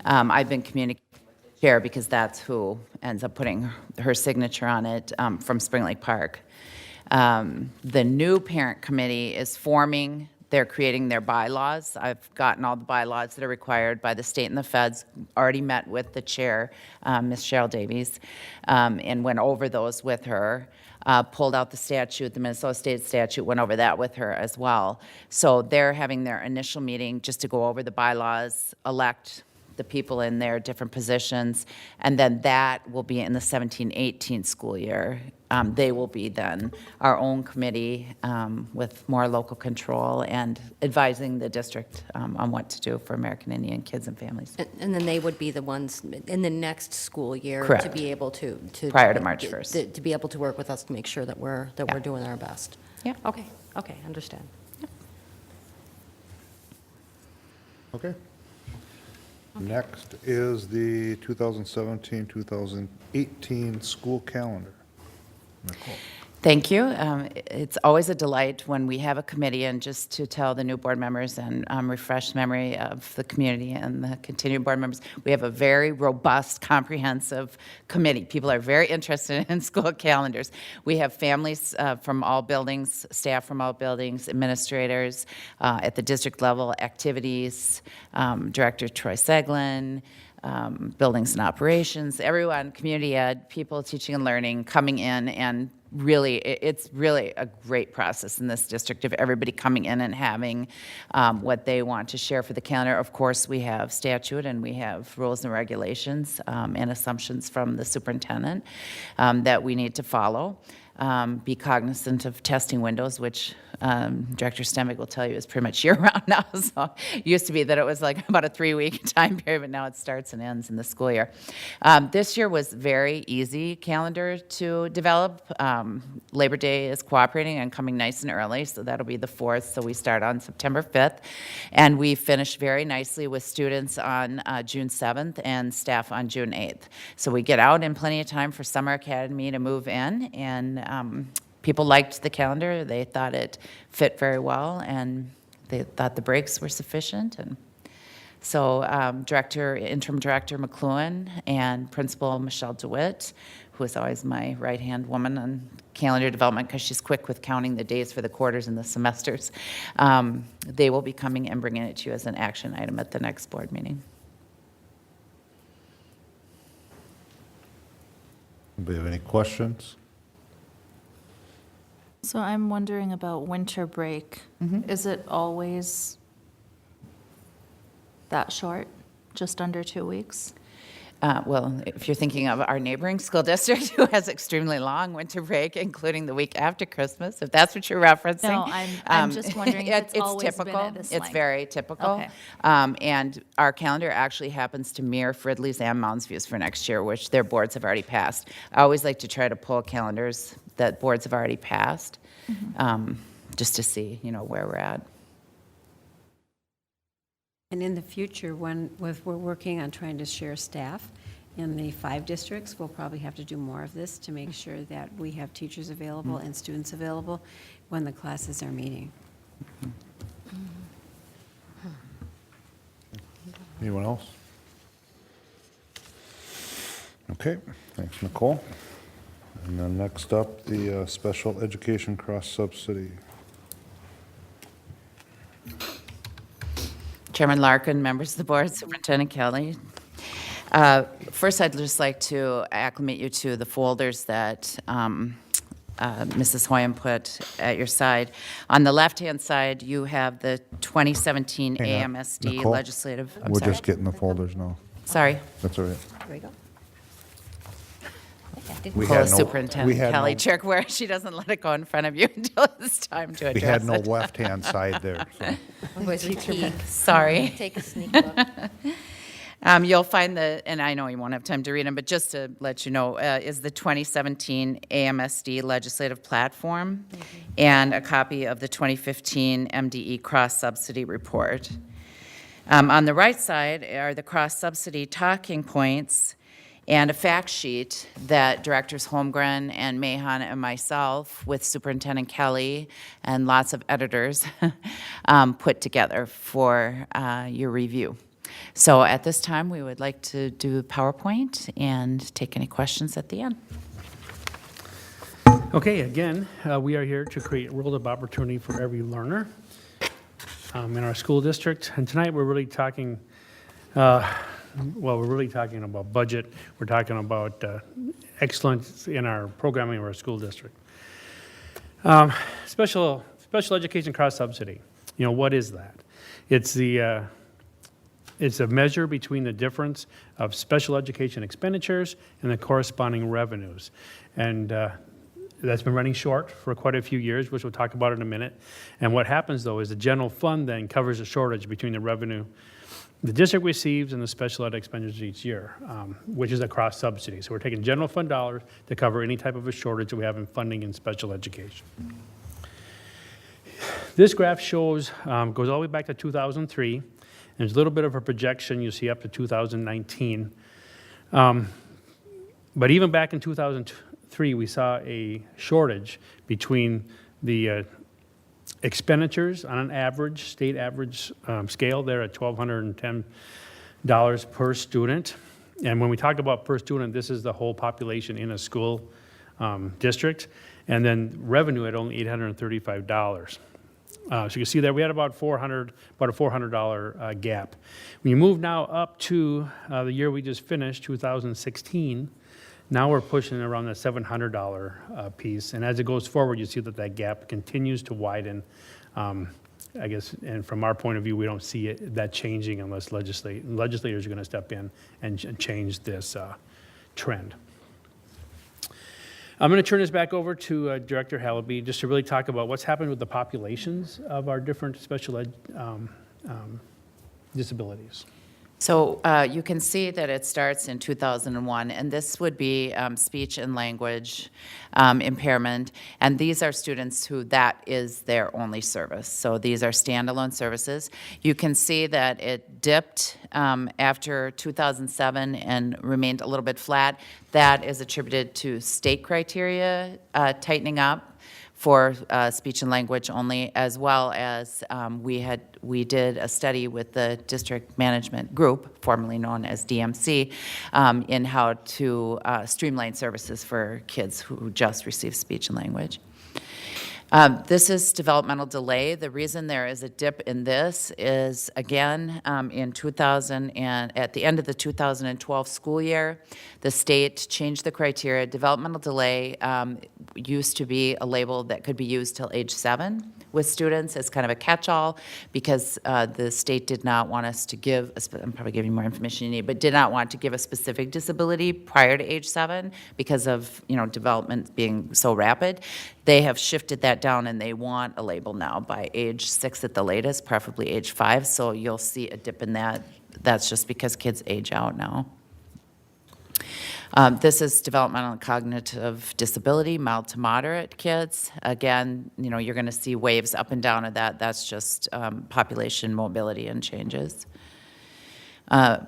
I've been communicating with the chair because that's who ends up putting her signature on it from Spring Lake Park. The new parent committee is forming. They're creating their bylaws. I've gotten all the bylaws that are required by the state and the feds, already met with the chair, Ms. Cheryl Davies, and went over those with her. Pulled out the statute, the Minnesota State statute, went over that with her as well. So they're having their initial meeting just to go over the bylaws, elect the people in their different positions, and then that will be in the 17-18 school year. They will be then our own committee with more local control and advising the district on what to do for American Indian kids and families. And then they would be the ones in the next school year to Correct. be able to Prior to March 1st. to be able to work with us to make sure that we're doing our best. Yeah. Okay, understand. Okay. Next is the 2017-2018 school calendar. Nicole. Thank you. It's always a delight when we have a committee, and just to tell the new board members and refresh memory of the community and the continued board members, we have a very robust, comprehensive committee. People are very interested in school calendars. We have families from all buildings, staff from all buildings, administrators at the district level, activities, Director Troy Seglin, buildings and operations, everyone, community ed, people teaching and learning, coming in, and really, it's really a great process in this district of everybody coming in and having what they want to share for the calendar. Of course, we have statute and we have rules and regulations and assumptions from the superintendent that we need to follow. Be cognizant of testing windows, which Director Stenbeck will tell you is pretty much year-round now. So it used to be that it was like about a 3-week time period, but now it starts and ends in the school year. This year was very easy calendar to develop. Labor Day is cooperating and coming nice and early, so that'll be the 4th. So we start on September 5th, and we finish very nicely with students on June 7th and staff on June 8th. So we get out in plenty of time for Summer Academy to move in, and people liked the calendar. They thought it fit very well, and they thought the breaks were sufficient. And So Interim Director McLuhan and Principal Michelle DeWitt, who is always my right-hand woman on calendar development because she's quick with counting the days for the quarters and the semesters. They will be coming and bringing it to you as an action item at the next board meeting. Anybody have any questions? So I'm wondering about winter break. Is it always that short, just under 2 weeks? Well, if you're thinking of our neighboring school district who has extremely long winter break, including the week after Christmas, if that's what you're referencing. No, I'm just wondering if it's always typical. been at this It's length. very typical. Okay. And our calendar actually happens to mirror Fridley's and Mounds View's for next year, which their boards have already passed. I always like to try to pull calendars that boards have already passed, just to see, where we're at. And in the future, if we're working on trying to share staff in the 5 districts, we'll probably have to do more of this to make sure that we have teachers available and students available when the classes are meeting. Anyone else? Okay, thanks, Nicole. And then next up, the special education cross-subsidy. Chairman Larkin, members of the board, Superintendent Kelly. First, I'd just like to acclimate you to the folders that Mrs. Hoyam put at your side. On the left-hand side, you have the 2017 Hang on, AMSD Nicole, legislative. I'm We're sorry. just getting the folders now. Sorry. That's all right. There we go. We Call had no- Superintendent we had Kelly no- trick where she doesn't let it go in front of you until it's time to address We had no it. left-hand side there, so. Sorry. Take a sneak look. You'll find and I know you won't have time to read them, but just to let you know, is the 2017 AMSD legislative platform and a copy of the 2015 MDE cross-subsidy report. On the right side are the cross-subsidy talking points and a fact sheet that Directors Holmgren and Mahon and myself, with Superintendent Kelly and lots of editors, put together for your review. So at this time, we would like to do PowerPoint and take any questions at the end. Okay, again, we are here to create a world of opportunity for every learner in our school district. And tonight, we're really talking about budget. We're talking about excellence in our programming of our school district. Special education cross-subsidy. What is that? It's a measure between the difference of special education expenditures and the corresponding revenues. And that's been running short for quite a few years, which we'll talk about in a minute. And what happens, though, is the general fund then covers the shortage between the revenue the district receives and the special ed expenditures each year, which is a cross-subsidy. So we're taking general fund dollars to cover any type of a shortage that we have in funding in special education. This graph shows, goes all the way back to 2003. There's a little bit of a projection you see up to 2019. But even back in 2003, we saw a shortage between the expenditures on an average, state average scale there at $1,210 per student. And when we talk about per student, this is the whole population in a school district. And then revenue at only $835. So you can see there we had about a $400 gap. When you move now up to the year we just finished, 2016, now we're pushing around the $700 piece. And as it goes forward, you see that that gap continues to widen. I guess, and from our point of view, we don't see that changing unless legislators are going to step in and change this trend. I'm going to turn this back over to Director Hallaby just to really talk about what's happened with the populations of our different special ed disabilities. So you can see that it starts in 2001, and this would be speech and language impairment, and these are students who that is their only service. So these are standalone services. You can see that it dipped after 2007 and remained a little bit flat. That is attributed to state criteria tightening up for speech and language only, as well as we did a study with the district management group, formerly known as DMC, in how to streamline services for kids who just receive speech and language. This is developmental delay. The reason there is a dip in this is, again, in 2000 and at the end of the 2012 school year, the state changed the criteria. Developmental delay used to be a label that could be used till age 7 with students as kind of a catch-all, because the state did not want us to give, I'm probably giving you more information you need, but did not want to give a specific disability prior to age 7 because of, development being so rapid. They have shifted that down, and they want a label now by age 6 at the latest, preferably age 5. So you'll see a dip in that. That's just because kids age out now. This is developmental and cognitive disability, mild to moderate kids. Again, you're going to see waves up and down of that. That's just population mobility and changes.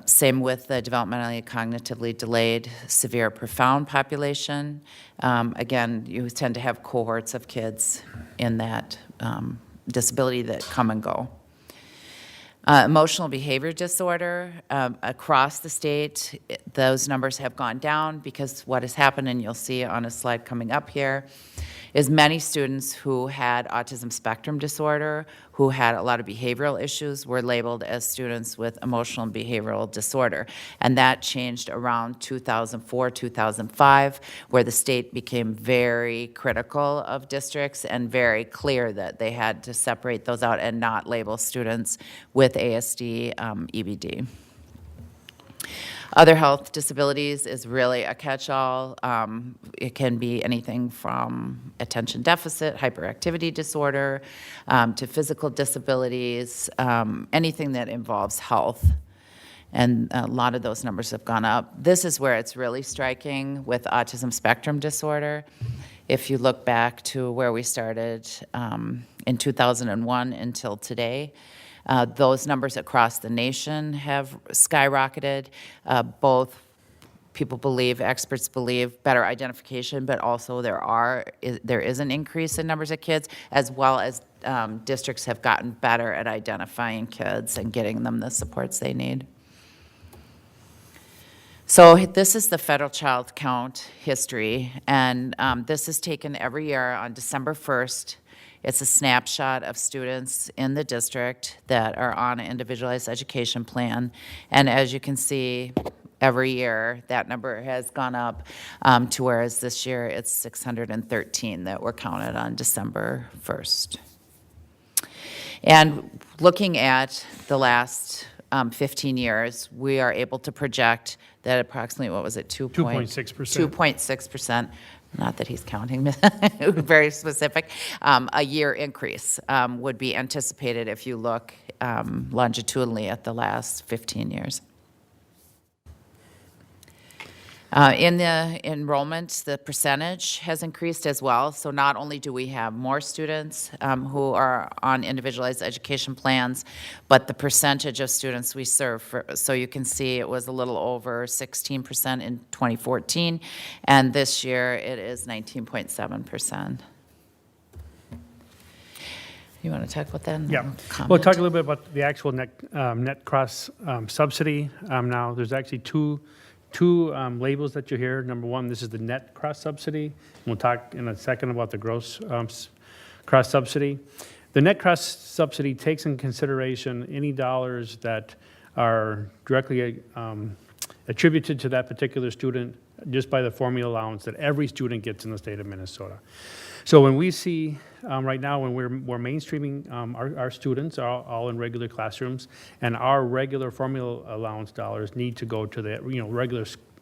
Same with the developmentally cognitively delayed, severe, profound population. Again, you tend to have cohorts of kids in that disability that come and go. Emotional behavior disorder, across the state, those numbers have gone down because what has happened, and you'll see on a slide coming up here, is many students who had autism spectrum disorder, who had a lot of behavioral issues, were labeled as students with emotional and behavioral disorder. And that changed around 2004, 2005, where the state became very critical of districts and very clear that they had to separate those out and not label students with ASD, EBD. Other health disabilities is really a catch-all. It can be anything from attention deficit, hyperactivity disorder, to physical disabilities, anything that involves health. And a lot of those numbers have gone up. This is where it's really striking with autism spectrum disorder. If you look back to where we started in 2001 until today, those numbers across the nation have skyrocketed. Both people believe, experts believe, better identification, but also there is an increase in numbers of kids, as well as districts have gotten better at identifying kids and getting them the supports they need. So this is the federal child count history, and this is taken every year on December 1st. It's a snapshot of students in the district that are on an individualized education plan. And as you can see, every year that number has gone up to whereas this year it's 613 that were counted on December 1st. And looking at the last 15 years, we are able to project that approximately, what was it, 2.6%. 2.6%. Not that he's counting, very specific, a year increase would be anticipated if you look longitudinally at the last 15 years. In the enrollment, the percentage has increased as well. So not only do we have more students who are on individualized education plans, but the percentage of students we serve. So you can see it was a little over 16% in 2014, and this year it is 19.7%. You want to talk about that? Yeah. We'll talk a little bit about the actual net cross subsidy. Now, there's actually two labels that you hear. Number one, this is the net cross subsidy. We'll talk in a second about the gross cross subsidy. The net cross subsidy takes in consideration any dollars that are directly attributed to that particular student just by the formula allowance that every student gets in the state of Minnesota. So when we see right now, when we're mainstreaming our students are all in regular classrooms, and our regular formula allowance dollars need to go to the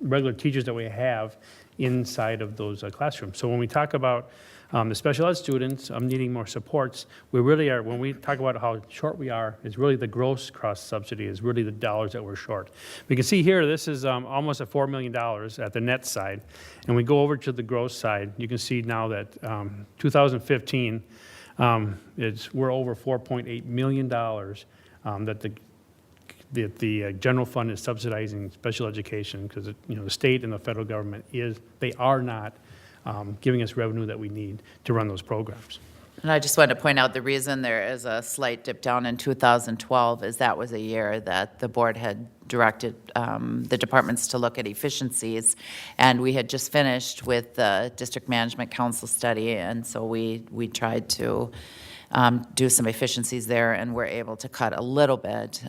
regular teachers that we have inside of those classrooms. So when we talk about the special ed students needing more supports, we really are, when we talk about how short we are, it's really the gross cross subsidy is really the dollars that we're short. We can see here, this is almost a $4 million at the net side. And we go over to the gross side, you can see now that 2015, we're over $4.8 million that the general fund is subsidizing special education because the state and the federal government they are not giving us revenue that we need to run those programs. And I just wanted to point out the reason there is a slight dip down in 2012 is that was a year that the board had directed the departments to look at efficiencies, and we had just finished with the District Management Council study, and so we tried to do some efficiencies there, and we're able to cut a little bit,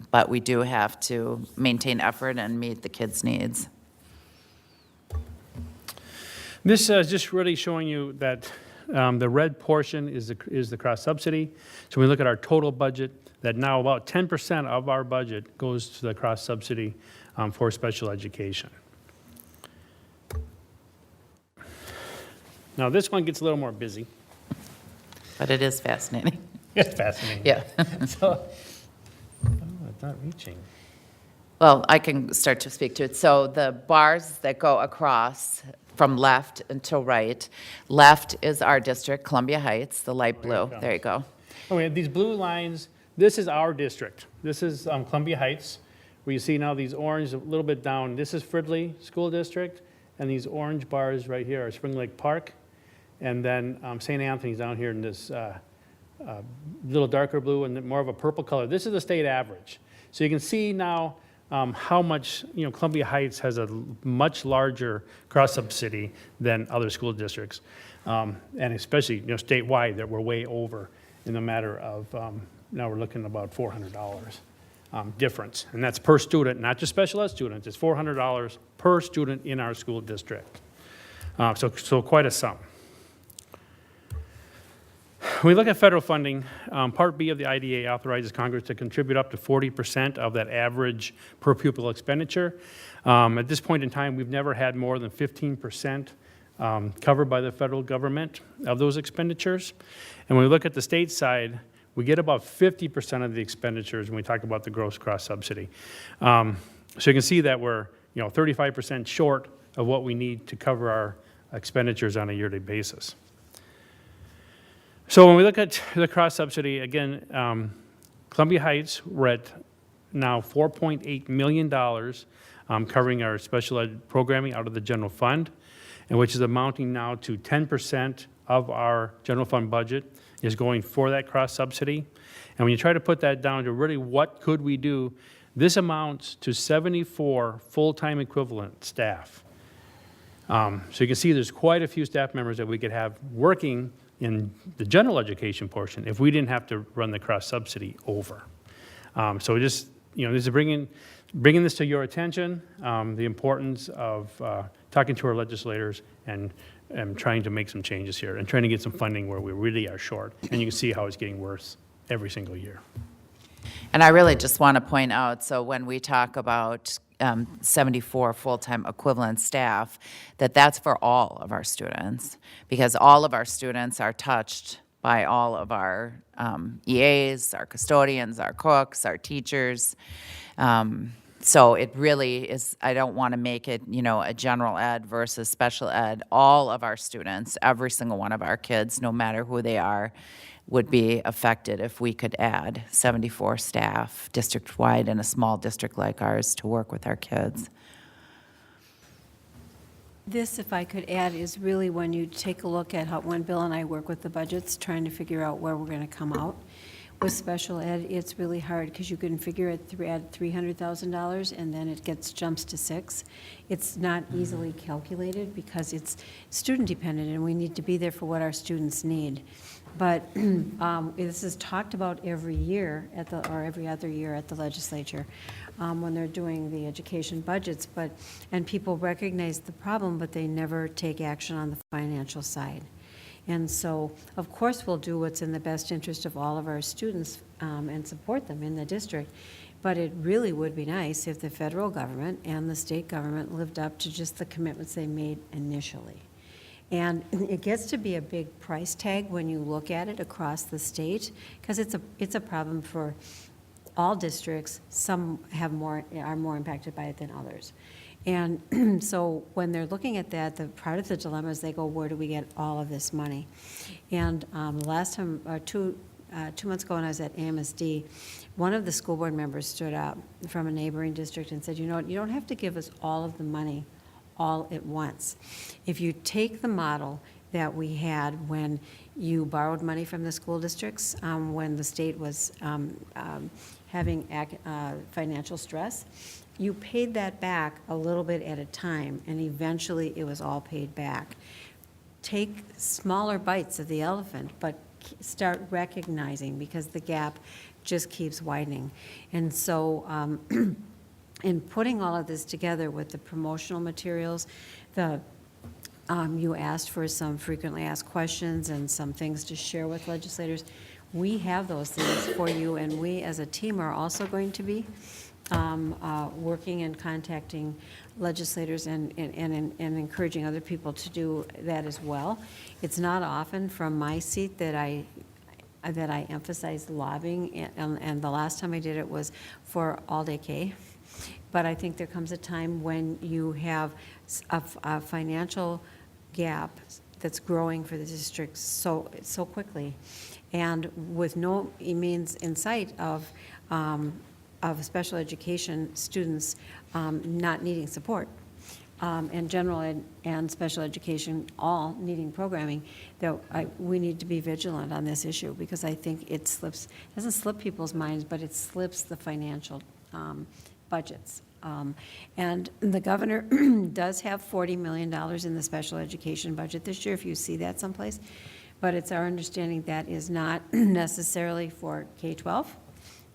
but we do have to maintain effort and meet the kids' needs. This is just really showing you that the red portion is the cross-subsidy. So when we look at our total budget, that now about 10% of our budget goes to the cross-subsidy for special education. Now this one gets a little more busy. But it is fascinating. It's fascinating. Yeah. So, it's not reaching. Well, I can start to speak to it. So the bars that go across from left until right, left is our district, Columbia Heights, the light blue. There you go. Oh, we have these blue lines. This is our district. This is Columbia Heights, where you see now these orange a little bit down. This is Fridley School District, and these orange bars right here are Spring Lake Park. And then St. Anthony's down here in this little darker blue and more of a purple color. This is the state average. So you can see now how much, Columbia Heights has a much larger cross-subsidy than other school districts. And especially, statewide, that we're way over in the matter of, now we're looking at about $400 difference. And that's per student, not just special ed students. It's $400 per student in our school district. So quite a sum. When we look at federal funding, Part B of the IDA authorizes Congress to contribute up to 40% of that average per pupil expenditure. At this point in time, we've never had more than 15% covered by the federal government of those expenditures. And when we look at the state side, we get about 50% of the expenditures when we talk about the gross cross-subsidy. So you can see that we're 35% short of what we need to cover our expenditures on a yearly basis. So when we look at the cross-subsidy, again, Columbia Heights, we're at now $4.8 million covering our special ed programming out of the general fund, and which is amounting now to 10% of our general fund budget is going for that cross-subsidy. And when you try to put that down to really what could we do, this amounts to 74 full-time equivalent staff. So you can see there's quite a few staff members that we could have working in the general education portion if we didn't have to run the cross-subsidy over. So just, this is bringing this to your attention, the importance of talking to our legislators and trying to make some changes here and trying to get some funding where we really are short. And you can see how it's getting worse every single year. And I really just want to point out, so when we talk about 74 full-time equivalent staff, that's for all of our students, because all of our students are touched by all of our EAs, our custodians, our cooks, our teachers. So it really is, I don't want to make it, a general ed versus special ed. All of our students, every single one of our kids, no matter who they are, would be affected if we could add 74 staff district-wide in a small district like ours to work with our kids. This, if I could add, is really when you take a look at when Bill and I work with the budgets, trying to figure out where we're going to come out. With special ed, it's really hard because you can figure it at $300,000 and then it jumps to $6 million. It's not easily calculated because it's student dependent and we need to be there for what our students need. But this is talked about every year or every other year at the legislature when they're doing the education budgets. And people recognize the problem, but they never take action on the financial side. And so, of course, we'll do what's in the best interest of all of our students and support them in the district. But it really would be nice if the federal government and the state government lived up to just the commitments they made initially. And it gets to be a big price tag when you look at it across the state, because it's a problem for all districts. Some are more impacted by it than others. And so when they're looking at that, the part of the dilemma is they go, where do we get all of this money? And last time, 2 months ago when I was at AMSD, one of the school board members stood up from a neighboring district and said, you know what, you don't have to give us all of the money all at once. If you take the model that we had when you borrowed money from the school districts, when the state was having financial stress, you paid that back a little bit at a time, and eventually it was all paid back. Take smaller bites of the elephant, but start recognizing, because the gap just keeps widening. And so in putting all of this together with the promotional materials, you asked for some frequently asked questions and some things to share with legislators. We have those things for you, and we as a team are also going to be working and contacting legislators and encouraging other people to do that as well. It's not often from my seat that I emphasize lobbying, and the last time I did it was for all-day K. But I think there comes a time when you have a financial gap that's growing for the district so quickly, and with no means in sight of special education students not needing support, and general ed and special education all needing programming, that we need to be vigilant on this issue, because I think it doesn't slip people's minds, but it slips the financial budgets. And the governor does have $40 million in the special education budget this year, if you see that someplace. But it's our understanding that is not necessarily for K-12.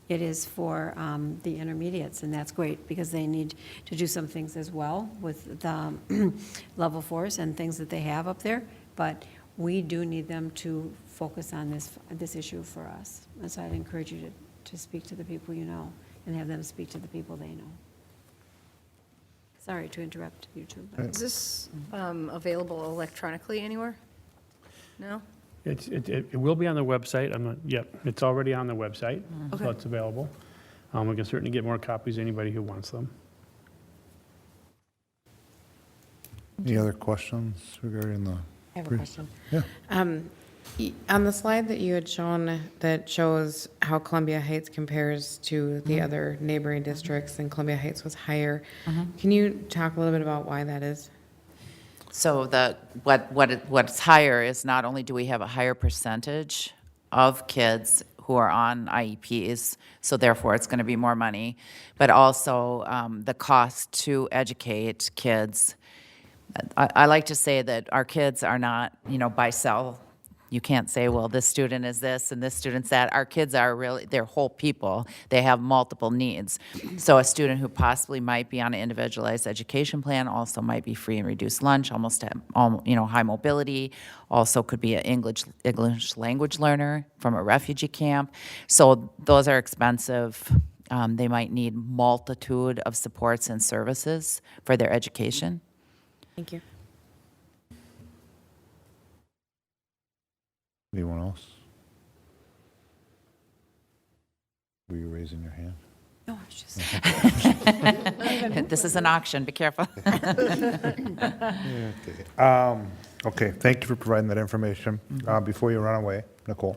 It is for the intermediates, and that's great, because they need to do some things as well with the level 4s and things that they have up there. But we do need them to focus on this issue for us. And so I'd encourage you to speak to the people you know and have them speak to the people they know. Sorry to interrupt you two. Is this available electronically anywhere? No? It will be on the website. It's already on the website, Okay. so it's available. We can certainly get more copies to anybody who wants them. Any other questions regarding the? I have a question. Yeah. On the slide that you had shown that shows how Columbia Heights compares to the other neighboring districts, and Columbia Heights was higher, can you talk a little bit about why that is? So what's higher is not only do we have a higher percentage of kids who are on IEPs, so therefore it's going to be more money, but also the cost to educate kids. I like to say that our kids are not, by cell. You can't say, well, this student is this and this student's that. Our kids are really, they're whole people. They have multiple needs. So a student who possibly might be on an individualized education plan also might be free and reduced lunch, almost high mobility, also could be an English language learner from a refugee camp. So those are expensive. They might need multitude of supports and services for their education. Thank you. Anyone else? Were you raising your hand? No, I was just. This is an auction, be careful. Okay, thank you for providing that information. Before you run away, Nicole,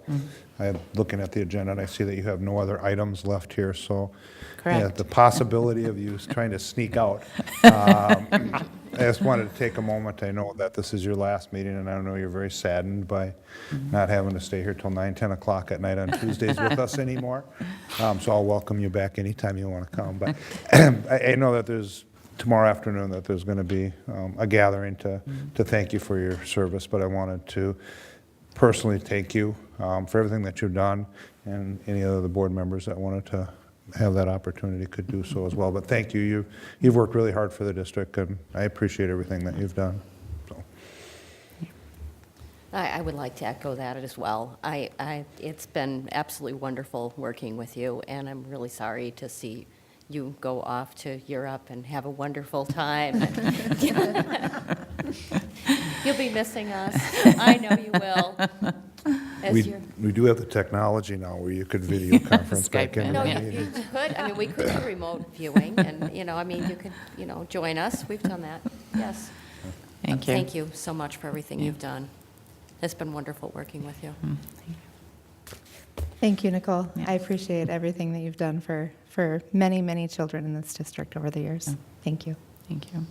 I am looking at the agenda, and I see that you have no other items left here, so Correct. the possibility of you trying to sneak out. I just wanted to take a moment. I know that this is your last meeting, and I know you're very saddened by not having to stay here till 9, 10 o'clock at night on Tuesdays with us anymore. So I'll welcome you back anytime you want to come. But I know that there's tomorrow afternoon that there's going to be a gathering to thank you for your service, but I wanted to personally thank you for everything that you've done, and any other board members that wanted to have that opportunity could do so as well. But thank you. You've worked really hard for the district, and I appreciate everything that you've done. So. I would like to echo that as well. It's been absolutely wonderful working with you, and I'm really sorry to see you go off to Europe and have a wonderful time. You'll be missing us. I know you will. We do have the technology now where you could video conference back in. No, you could. I mean, we could do remote viewing, and you could, join us. We've done that. Yes. Thank you. Thank you so much for everything you've done. It's been wonderful working with you. Thank you, Nicole. I appreciate everything that you've done for many, many children in this district over the years. Thank you. Thank you.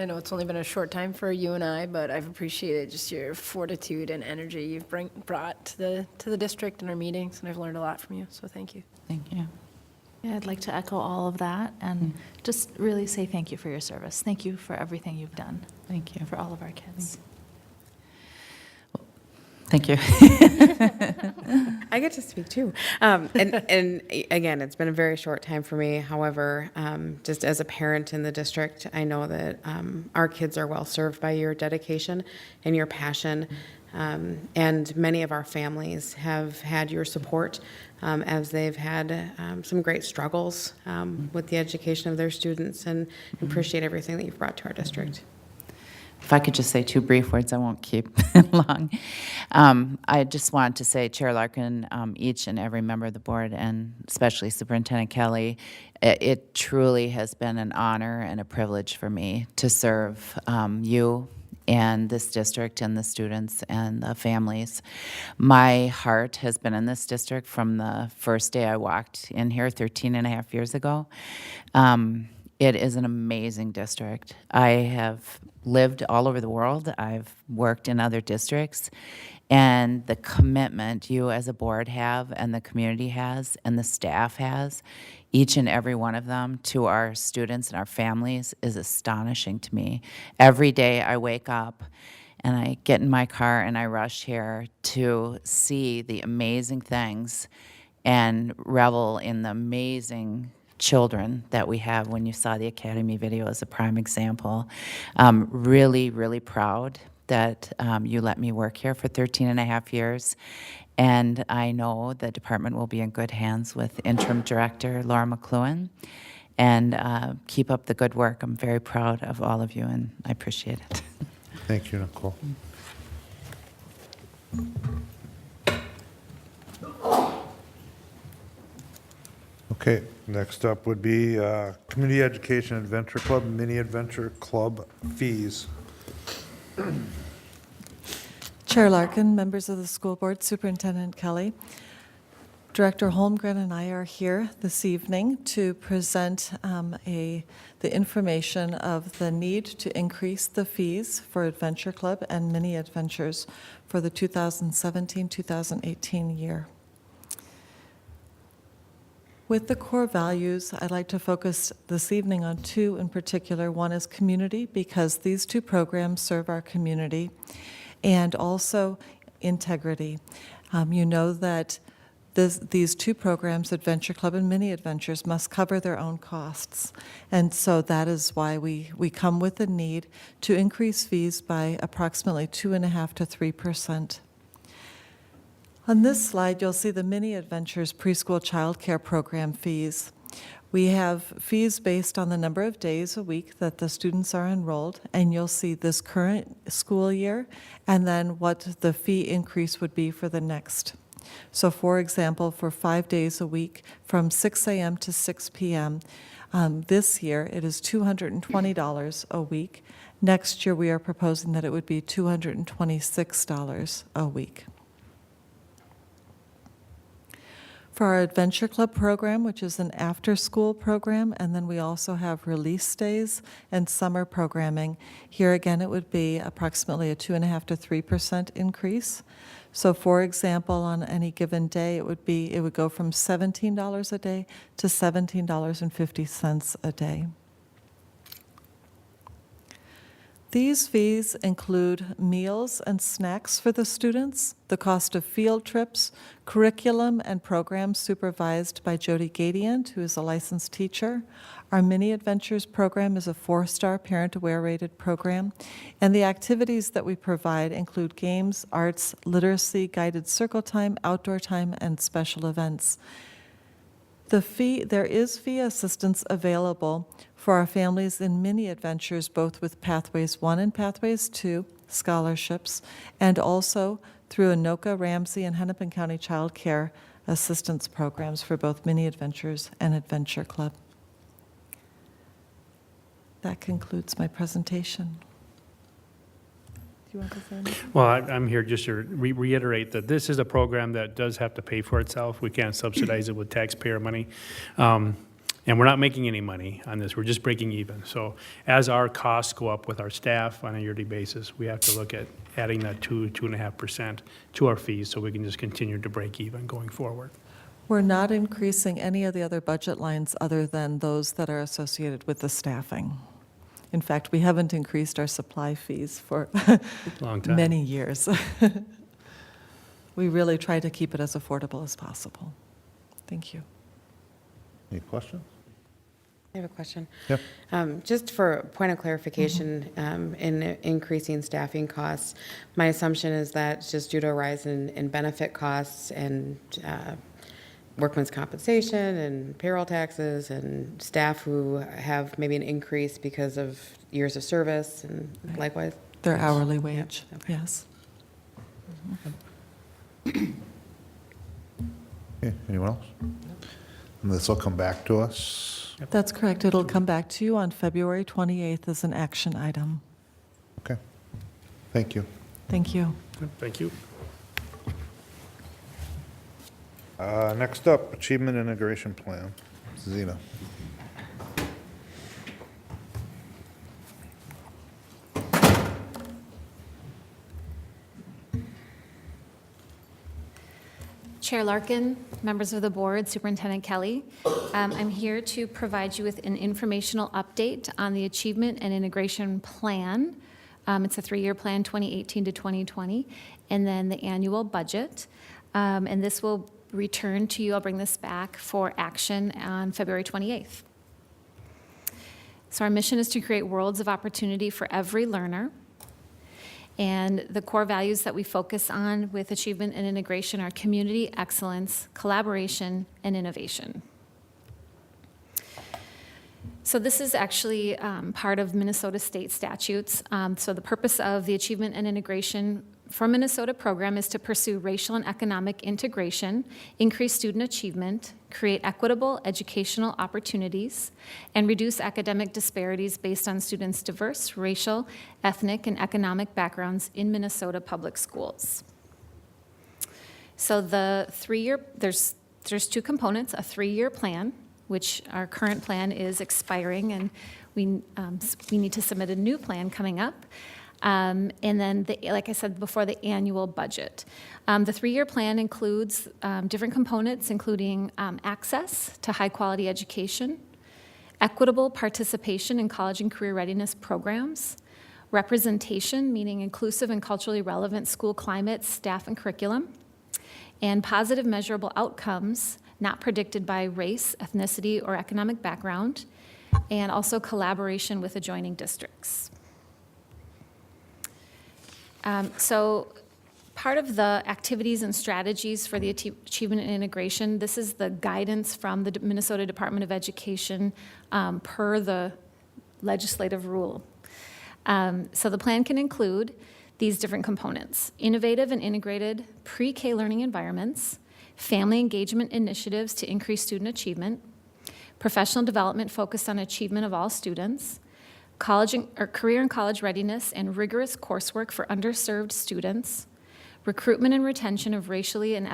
I know it's only been a short time for you and I, but I've appreciated just your fortitude and energy you've brought to the district and our meetings, and I've learned a lot from you, so thank you. Thank you. Yeah, I'd like to echo all of that and just really say thank you for your service. Thank you for everything you've done. Thank you. For all of our kids. Thank you. I get to speak too. And again, it's been a very short time for me. However, just as a parent in the district, I know that our kids are well served by your dedication and your passion. And many of our families have had your support as they've had some great struggles with the education of their students, and appreciate everything that you've brought to our district. If I could just say 2 brief words, I won't keep it long. I just want to say, Chair Larkin, each and every member of the board, and especially Superintendent Kelly, it truly has been an honor and a privilege for me to serve you and this district and the students and the families. My heart has been in this district from the first day I walked in here 13 and a half years ago. It is an amazing district. I have lived all over the world. I've worked in other districts. And the commitment you as a board have, and the community has, and the staff has, each and every one of them, to our students and our families is astonishing to me. Every day I wake up and I get in my car and I rush here to see the amazing things and revel in the amazing children that we have. When you saw the Academy video as a prime example, really, really proud that you let me work here for 13 and a half years. And I know the department will be in good hands with Interim Director Laura McLuhan. And keep up the good work. I'm very proud of all of you, and I appreciate it. Thank you, Nicole. Okay, next up would be Community Education Adventure Club, Mini Adventure Club fees. Chair Larkin, members of the school board, Superintendent Kelly, Director Holmgren and I are here this evening to present the information of the need to increase the fees for Adventure Club and Mini Adventures for the 2017-2018 year. With the core values, I'd like to focus this evening on 2 in particular. One is community, because these 2 programs serve our community, and also integrity. You know that these 2 programs, Adventure Club and Mini Adventures, must cover their own costs. And so that is why we come with the need to increase fees by approximately 2.5% to 3%. On this slide, you'll see the Mini Adventures preschool childcare program fees. We have fees based on the number of days a week that the students are enrolled, and you'll see this current school year and then what the fee increase would be for the next. So for example, for 5 days a week from 6 a.m. to 6 p.m., this year it is $220 a week. Next year we are proposing that it would be $226 a week. For our Adventure Club program, which is an after-school program, and then we also have release days and summer programming. Here again, it would be approximately a 2.5% to 3% increase. So for example, on any given day, it would go from $17 a day to $17.50 a day. These fees include meals and snacks for the students, the cost of field trips, curriculum and programs supervised by Jody Gadiant, who is a licensed teacher. Our Mini Adventures program is a 4-star parent-aware rated program, and the activities that we provide include games, arts, literacy, guided circle time, outdoor time, and special events. There is fee assistance available for our families in Mini Adventures, both with Pathways 1 and Pathways 2 scholarships, and also through Anoka, Ramsey, and Hennepin County Child Care assistance programs for both Mini Adventures and Adventure Club. That concludes my presentation. Do you want to say anything? Well, I'm here just to reiterate that this is a program that does have to pay for itself. We can't subsidize it with taxpayer money. And And we're not making any money on this, we're just breaking even. So as our costs go up with our staff on a yearly basis, we have to look at adding that 2.5% to our fees so we can just continue to break even going forward. We're not increasing any of the other budget lines other than those that are associated with the staffing. In fact, we haven't increased our supply fees for Long time. many years. We really try to keep it as affordable as possible. Thank you. Any questions? I have a question. Yep. Just for a point of clarification, in increasing staffing costs, my assumption is that it's just due to a rise in benefit costs and workman's compensation and payroll taxes and staff who have maybe an increase because of years of service and likewise? Their hourly wage, Okay. yes. Okay, anyone else? And this will come back to us? That's correct. It'll come back to you on February 28th as an action item. Okay. Thank you. Thank you. Thank you. Next up, Achievement Integration Plan. Zena. Chair Larkin, members of the board, Superintendent Kelly, I'm here to provide you with an informational update on the Achievement and Integration Plan. It's a 3-year plan, 2018 to 2020, and then the annual budget. And this will return to you. I'll bring this back for action on February 28th. So our mission is to create worlds of opportunity for every learner. And the core values that we focus on with achievement and integration are community, excellence, collaboration, and innovation. So this is actually part of Minnesota state statutes. So the purpose of the Achievement and Integration for Minnesota program is to pursue racial and economic integration, increase student achievement, create equitable educational opportunities, and reduce academic disparities based on students' diverse racial, ethnic, and economic backgrounds in Minnesota public schools. So the 3-year, there's 2 components, a 3-year plan, which our current plan is expiring, and we need to submit a new plan coming up. And then, like I said before, the annual budget. The 3-year plan includes different components, including access to high-quality education, equitable participation in college and career readiness programs, representation, meaning inclusive and culturally relevant school climate, staff, and curriculum, and positive measurable outcomes not predicted by race, ethnicity, or economic background, and also collaboration with adjoining districts. So part of the activities and strategies for the achievement and integration, this is the guidance from the Minnesota Department of Education per the legislative rule. So the plan can include these different components: innovative and integrated pre-K learning environments, family engagement initiatives to increase student achievement, professional development focused on achievement of all students, career and college readiness and rigorous coursework for underserved students, recruitment and retention of racially and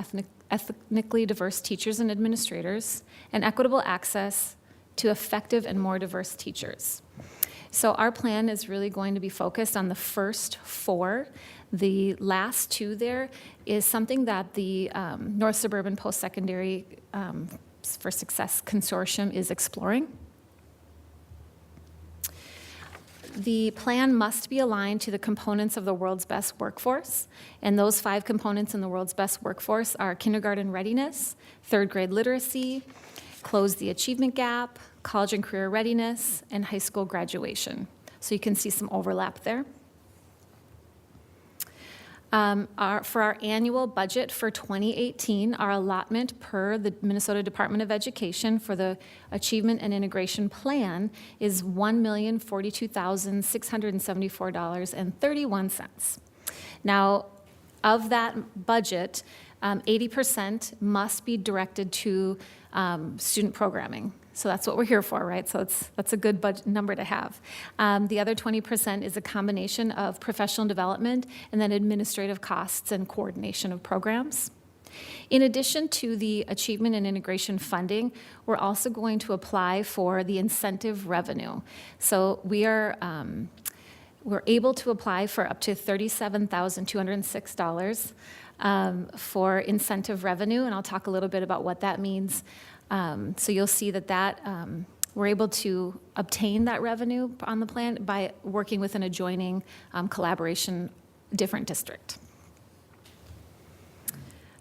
ethnically diverse teachers and administrators, and equitable access to effective and more diverse teachers. So our plan is really going to be focused on the first 4. The last 2 there is something that the North Suburban Post-Secondary for Success Consortium is exploring. The plan must be aligned to the components of the world's best workforce, and those 5 components in the world's best workforce are kindergarten readiness, 3rd grade literacy, close the achievement gap, college and career readiness, and high school graduation. So you can see some overlap there. For our annual budget for 2018, our allotment per the Minnesota Department of Education for the Achievement and Integration Plan is $1,042,674.31. Now, of that budget, 80% must be directed to student programming. So that's what we're here for, right? So that's a good budget number to have. The other 20% is a combination of professional development and then administrative costs and coordination of programs. In addition to the achievement and integration funding, we're also going to apply for the incentive revenue. So we're able to apply for up to $37,206 for incentive revenue, and I'll talk a little bit about what that means. So you'll see that we're able to obtain that revenue on the plan by working with an adjoining collaboration different district.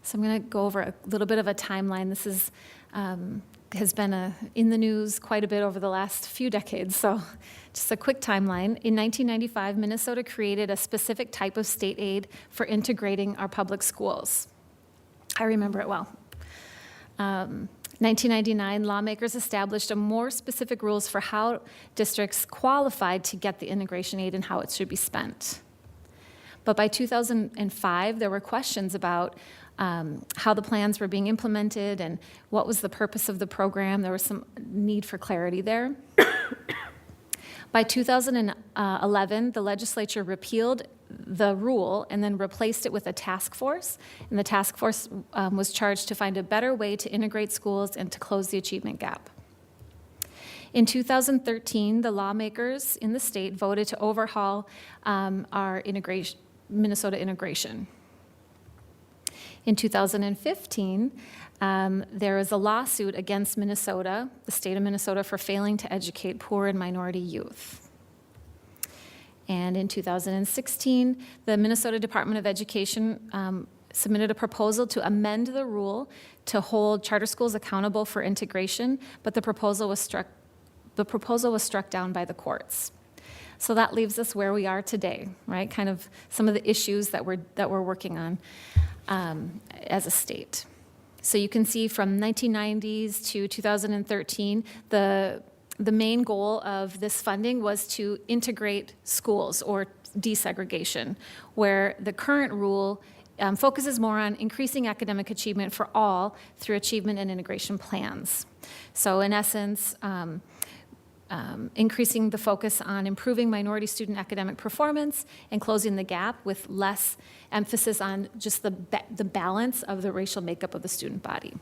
So I'm going to go over a little bit of a timeline. This has been in the news quite a bit over the last few decades, so just a quick timeline. In 1995, Minnesota created a specific type of state aid for integrating our public schools. I remember it well. 1999, lawmakers established a more specific rules for how districts qualified to get the integration aid and how it should be spent. But by 2005, there were questions about how the plans were being implemented and what was the purpose of the program. There was some need for clarity there. By 2011, the legislature repealed the rule and then replaced it with a task force. And the task force was charged to find a better way to integrate schools and to close the achievement gap. In 2013, the lawmakers in the state voted to overhaul our Minnesota integration. In 2015, there was a lawsuit against Minnesota, the state of Minnesota, for failing to educate poor and minority youth. And in 2016, the Minnesota Department of Education submitted a proposal to amend the rule to hold charter schools accountable for integration, but the proposal was struck down by the courts. So that leaves us where we are today, right? Kind of some of the issues that we're working on as a state. So you can see from 1990s to 2013, the main goal of this funding was to integrate schools or desegregation, where the current rule focuses more on increasing academic achievement for all through achievement and integration plans. So in essence, increasing the focus on improving minority student academic performance and closing the gap with less emphasis on just the balance of the racial makeup of the student body.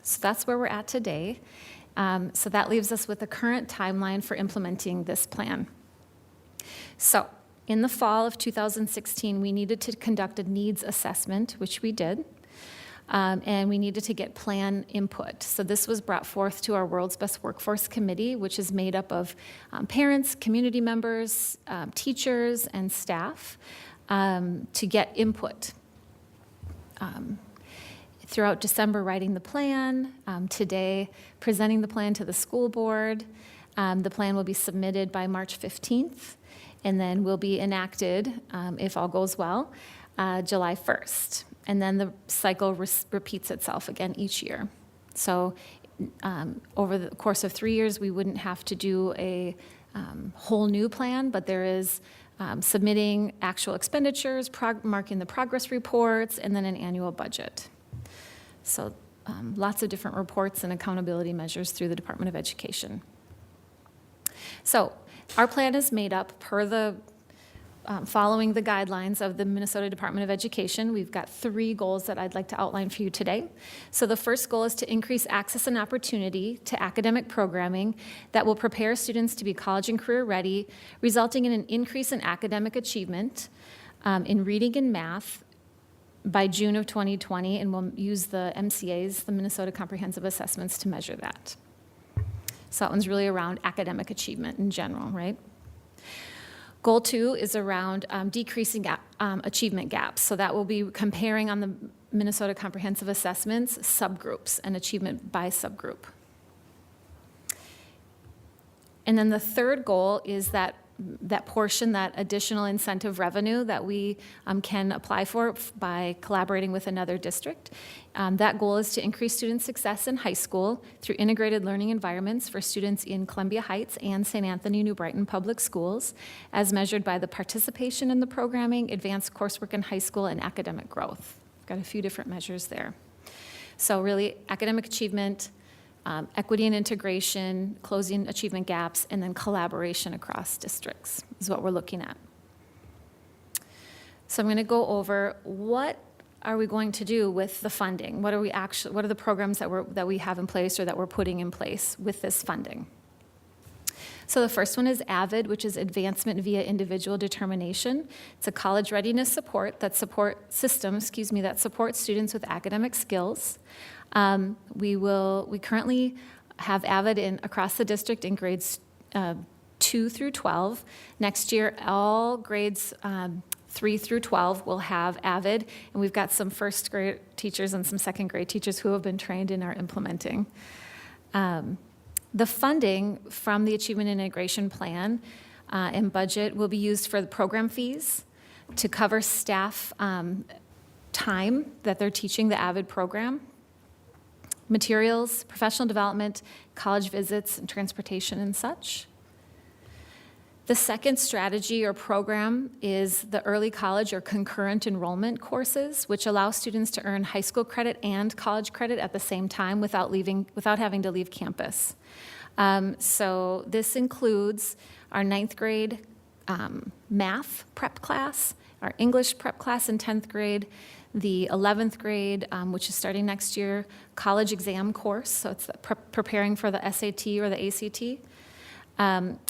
So that's where we're at today. So that leaves us with the current timeline for implementing this plan. So in the fall of 2016, we needed to conduct a needs assessment, which we did. And we needed to get plan input. So this was brought forth to our World's Best Workforce Committee, which is made up of parents, community members, teachers, and staff to get input. Throughout December, writing the plan, today presenting the plan to the school board. The plan will be submitted by March 15th, and then will be enacted, if all goes well, July 1st. And then the cycle repeats itself again each year. So over the course of 3 years, we wouldn't have to do a whole new plan, but there is submitting actual expenditures, marking the progress reports, and then an annual budget. So lots of different reports and accountability measures through the Department of Education. So our plan is made up per the following the guidelines of the Minnesota Department of Education. We've got 3 goals that I'd like to outline for you today. So the first goal is to increase access and opportunity to academic programming that will prepare students to be college and career ready, resulting in an increase in academic achievement in reading and math by June of 2020, and we'll use the MCAs, the Minnesota Comprehensive Assessments, to measure that. So that one's really around academic achievement in general, right? Goal 2 is around decreasing achievement gaps. So that will be comparing on the Minnesota Comprehensive Assessments subgroups and achievement by subgroup. And then the third goal is that portion, that additional incentive revenue that we can apply for by collaborating with another district. That goal is to increase student success in high school through integrated learning environments for students in Columbia Heights and St. Anthony New Brighton Public Schools, as measured by the participation in the programming, advanced coursework in high school, and academic growth. We've got a few different measures there. So really, academic achievement, equity and integration, closing achievement gaps, and then collaboration across districts is what we're looking at. So I'm going to go over what are we going to do with the funding? What are the programs that we have in place or that we're putting in place with this funding? So the first one is AVID, which is Advancement via Individual Determination. It's a college readiness system that supports students with academic skills. We currently have AVID across the district in grades 2 through 12. Next year, all grades 3 through 12 will have AVID, and we've got some first grade teachers and some second grade teachers who have been trained and are implementing. The funding from the Achievement Integration Plan and budget will be used for the program fees to cover staff time that they're teaching the AVID program, materials, professional development, college visits, and transportation and such. The second strategy or program is the early college or concurrent enrollment courses, which allow students to earn high school credit and college credit at the same time without having to leave campus. So this includes our 9th grade math prep class, our English prep class in 10th grade, the 11th grade, which is starting next year, college exam course, so it's preparing for the SAT or the ACT,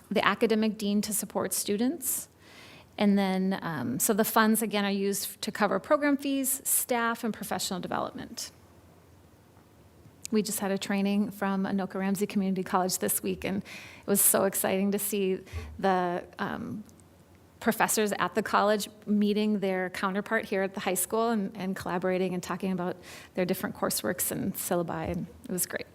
the academic dean to support students, and then, so the funds, again, are used to cover program fees, staff, and professional development. We just had a training from Anoka Ramsey Community College this week, and it was so exciting to see the professors at the college meeting their counterpart here at the high school and collaborating and talking about their different courseworks and syllabi, and it was great.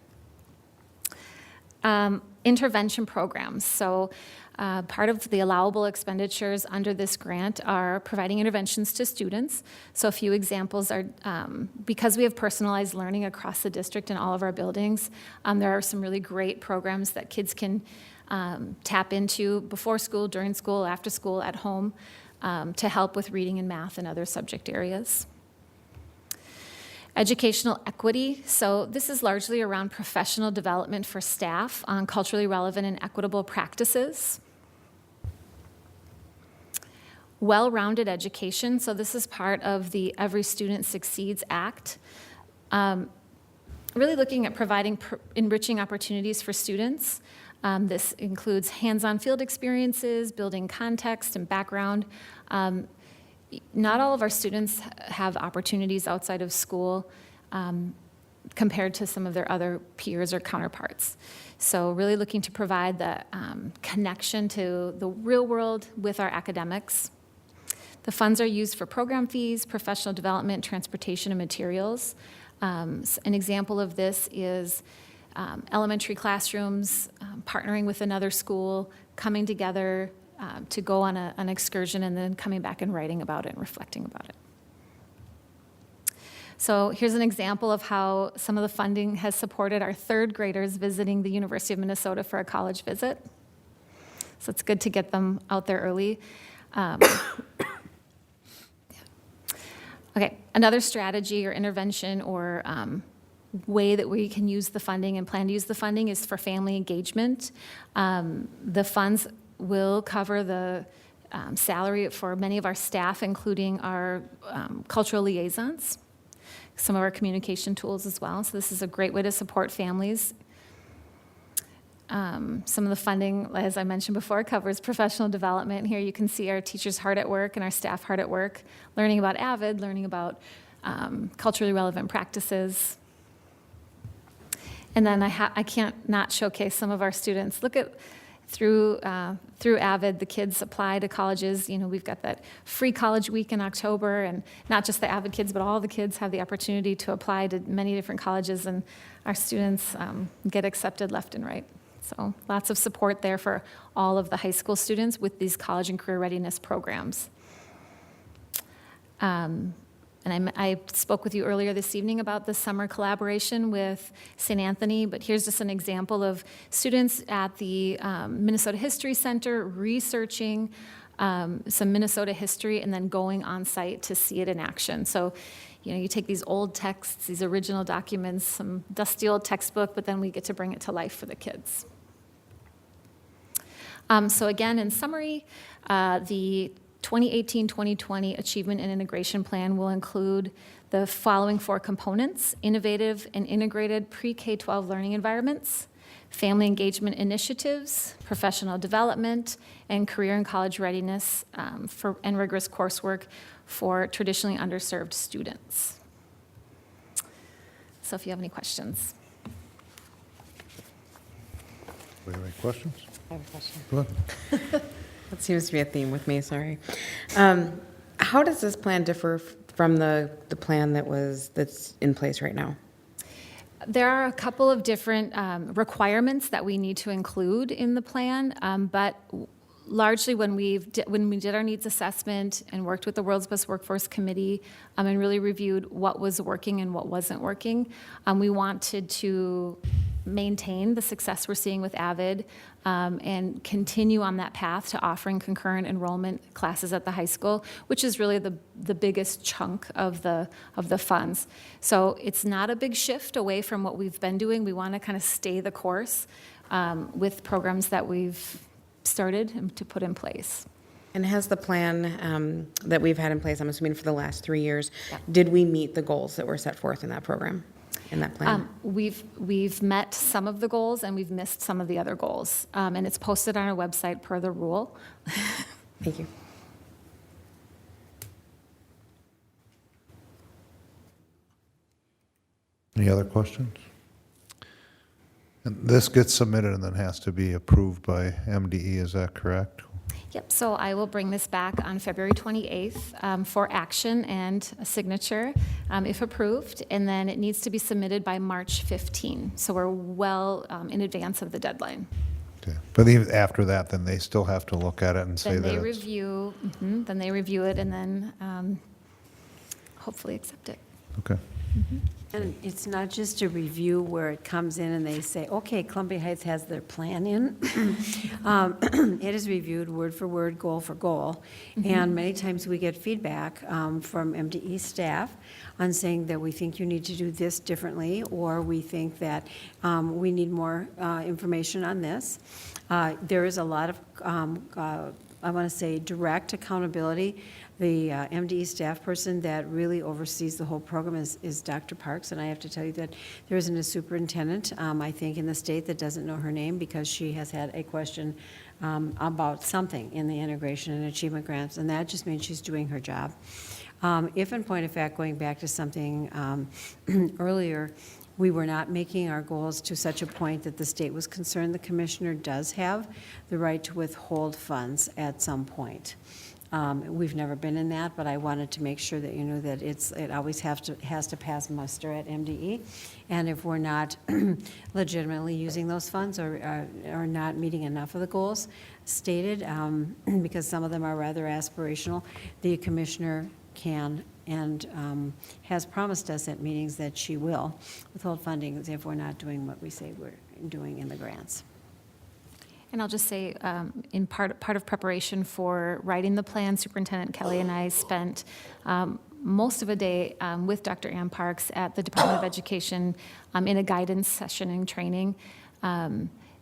Intervention programs. So part of the allowable expenditures under this grant are providing interventions to students. So a few examples are, because we have personalized learning across the district in all of our buildings, there are some really great programs that kids can tap into before school, during school, after school, at home, to help with reading and math and other subject areas. Educational equity, so this is largely around professional development for staff on culturally relevant and equitable practices. Well-rounded education, so this is part of the Every Student Succeeds Act. Really looking at providing enriching opportunities for students. This includes hands-on field experiences, building context and background. Not all of our students have opportunities outside of school compared to some of their other peers or counterparts. So really looking to provide the connection to the real world with our academics. The funds are used for program fees, professional development, transportation, and materials. An example of this is elementary classrooms partnering with another school, coming together to go on an excursion and then coming back and writing about it and reflecting about it. So here's an example of how some of the funding has supported our 3rd graders visiting the University of Minnesota for a college visit. So it's good to get them out there early. Okay, another strategy or intervention or way that we can use the funding and plan to use the funding is for family engagement. The funds will cover the salary for many of our staff, including our cultural liaisons, some of our communication tools as well. So this is a great way to support families. Some of the funding, as I mentioned before, covers professional development. Here you can see our teachers hard at work and our staff hard at work, learning about AVID, learning about culturally relevant practices. And then I can't not showcase some of our students. Look at through AVID, the kids apply to colleges. You know, we've got that free college week in October, and not just the AVID kids, but all the kids have the opportunity to apply to many different colleges, and our students get accepted left and right. So lots of support there for all of the high school students with these college and career readiness programs. And I spoke with you earlier this evening about the summer collaboration with St. Anthony, but here's just an example of students at the Minnesota History Center researching some Minnesota history and then going on site to see it in action. So, you know, you take these old texts, these original documents, some dusty old textbook, but then we get to bring it to life for the kids. So again, in summary, the 2018-2020 Achievement and Integration Plan will include the following 4 components: innovative and integrated pre-K-12 learning environments, family engagement initiatives, professional development, and career and college readiness and rigorous coursework for traditionally underserved students. So if you have any questions. Do we have any questions? I have a question. Go ahead. That seems to be a theme with me, sorry. How does this plan differ from the plan that's in place right now? There are a couple of different requirements that we need to include in the plan, but largely when we did our needs assessment and worked with the World's Best Workforce Committee and really reviewed what was working and what wasn't working, we wanted to maintain the success we're seeing with AVID and continue on that path to offering concurrent enrollment classes at the high school, which is really the biggest chunk of the funds. So it's not a big shift away from what we've been doing. We want to kind of stay the course with programs that we've started to put in place. And has the plan that we've had in place, I'm assuming for the last 3 years, did we meet the goals that were set forth in that program, in that plan? We've met some of the goals and we've missed some of the other goals. And it's posted on our website per the rule. Thank you. Any other questions? And this gets submitted and then has to be approved by MDE, is that correct? Yep, so I will bring this back on February 28th for action and a signature if approved, and then it needs to be submitted by March 15. So we're well in advance of the deadline. Okay. But even after that, then they still have to look at it and say Then that they it's... review, then they review it and then hopefully accept it. Okay. And it's not just a review where it comes in and they say, okay, Columbia Heights has their plan in. It is reviewed word for word, goal for goal. And many times we get feedback from MDE staff on saying that we think you need to do this differently, or we think that we need more information on this. There is a lot of, I want to say, direct accountability. The MDE staff person that really oversees the whole program is Dr. Parks, and I have to tell you that there isn't a superintendent, I think, in the state that doesn't know her name, because she has had a question about something in the integration and achievement grants, and that just means she's doing her job. If, in point of fact, going back to something earlier, we were not making our goals to such a point that the state was concerned, the commissioner does have the right to withhold funds at some point. We've never been in that, but I wanted to make sure that you knew that it always has to pass muster at MDE. And if we're not legitimately using those funds or not meeting enough of the goals stated, because some of them are rather aspirational, the commissioner can and has promised us at meetings that she will withhold funding if we're not doing what we say we're doing in the grants. And I'll just say, in part of preparation for writing the plan, Superintendent Kelly and I spent most of a day with Dr. Ann Parks at the Department of Education in a guidance session and training.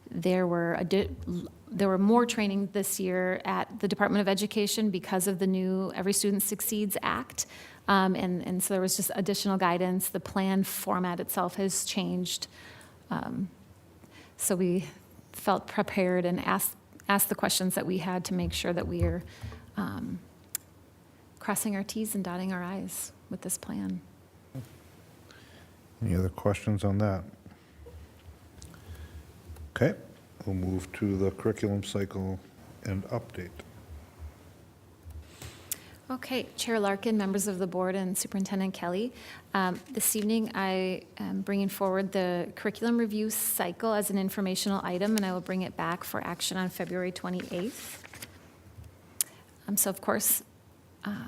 There were more training this year at the Department of Education because of the new Every Student Succeeds Act. And so there was just additional guidance. The plan format itself has changed. So we felt prepared and asked the questions that we had to make sure that we are crossing our T's and dotting our I's with this plan. Any other questions on that? Okay, we'll move to the curriculum cycle and update. Okay, Chair Larkin, members of the board, and Superintendent Kelly. This evening, I am bringing forward the curriculum review cycle as an informational item, and I will bring it back for action on February 28th. So, of course,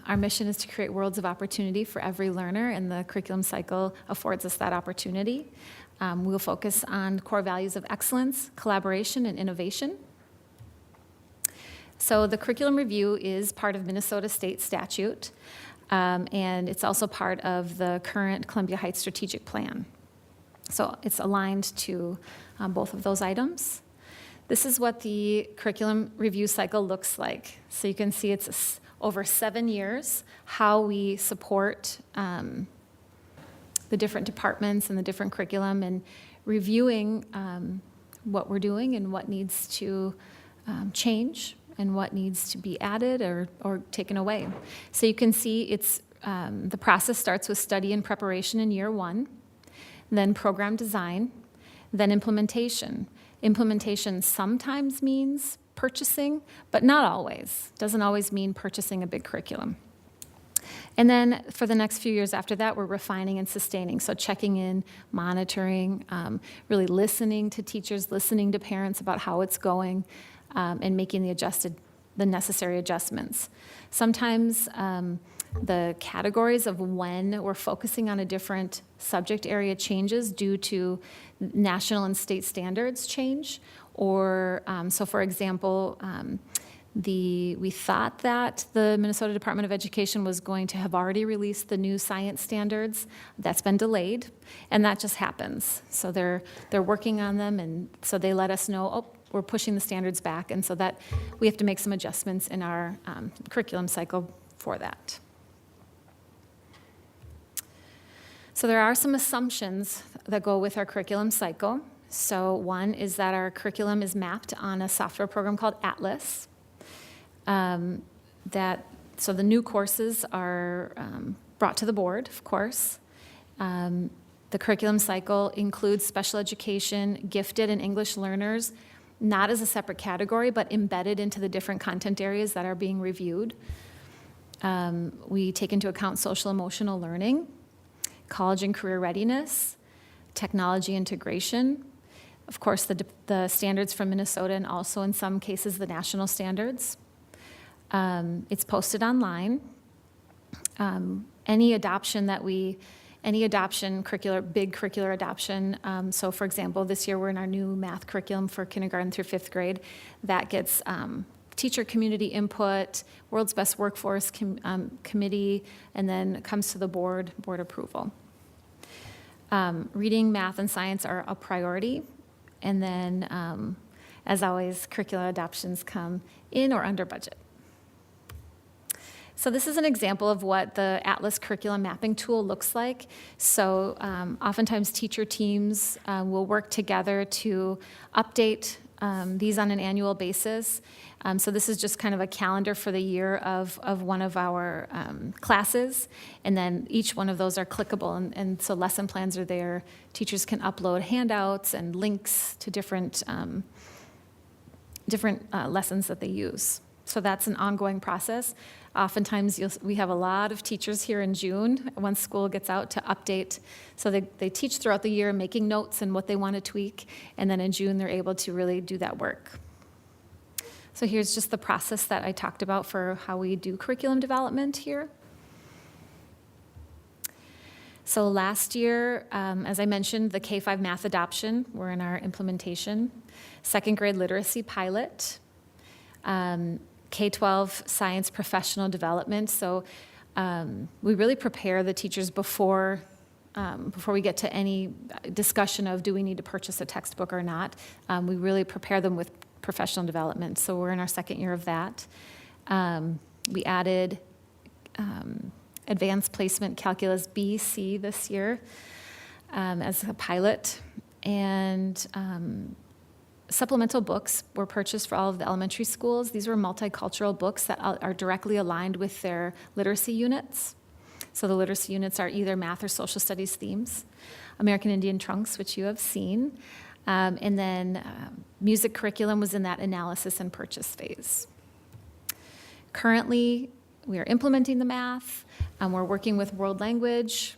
our mission is to create worlds of opportunity for every learner, and the curriculum cycle affords us that opportunity. We'll focus on core values of excellence, collaboration, and innovation. So the curriculum review is part of Minnesota state statute, and it's also part of the current Columbia Heights strategic plan. So it's aligned to both of those items. This is what the curriculum review cycle looks like. So you can see it's over 7 years how we support the different departments and the different curriculum, and reviewing what we're doing and what needs to change and what needs to be added or taken away. So you can see it's the process starts with study and preparation in year 1, then program design, then implementation. Implementation sometimes means purchasing, but not always. Doesn't always mean purchasing a big curriculum. And then for the next few years after that, we're refining and sustaining. So checking in, monitoring, really listening to teachers, listening to parents about how it's going, and making the necessary adjustments. Sometimes the categories of when we're focusing on a different subject area changes due to national and state standards change. Or, so for example, we thought that the Minnesota Department of Education was going to have already released the new science standards. That's been delayed, and that just happens. So they're working on them, and so they let us know, oh, we're pushing the standards back, and so that we have to make some adjustments in our curriculum cycle for that. So there are some assumptions that go with our curriculum cycle. So one is that our curriculum is mapped on a software program called Atlas. So the new courses are brought to the board, of course. The curriculum cycle includes special education, gifted, and English learners, not as a separate category, but embedded into the different content areas that are being reviewed. We take into account social emotional learning, college and career readiness, technology integration, of course, the standards from Minnesota, and also in some cases the national standards. It's posted online. Any adoption, big curricular adoption. So for example, this year we're in our new math curriculum for kindergarten through 5th grade. That gets teacher community input, World's Best Workforce Committee, and then comes to the board approval. Reading, math, and science are a priority. And then, as always, curricular adoptions come in or under budget. So this is an example of what the Atlas curriculum mapping tool looks like. So oftentimes teacher teams will work together to update these on an annual basis. So this is just kind of a calendar for the year of one of our classes, and then each one of those are clickable, and so lesson plans are there. Teachers can upload handouts and links to different lessons that they use. So that's an ongoing process. Oftentimes we have a lot of teachers here in June once school gets out to update. So they teach throughout the year, making notes and what they want to tweak, and then in June they're able to really do that work. So here's just the process that I talked about for how we do curriculum development here. So last year, as I mentioned, the K-5 math adoption, we're in our implementation. 2nd grade literacy pilot. K-12 science professional development. So we really prepare the teachers before we get to any discussion of do we need to purchase a textbook or not. We really prepare them with professional development. So we're in our 2nd year of that. We added advanced placement calculus B/C this year as a pilot. And supplemental books were purchased for all of the elementary schools. These were multicultural books that are directly aligned with their literacy units. So the literacy units are either math or social studies themes. American Indian trunks, which you have seen. And then music curriculum was in that analysis and purchase phase. Currently, we are implementing the math. We're working with world language.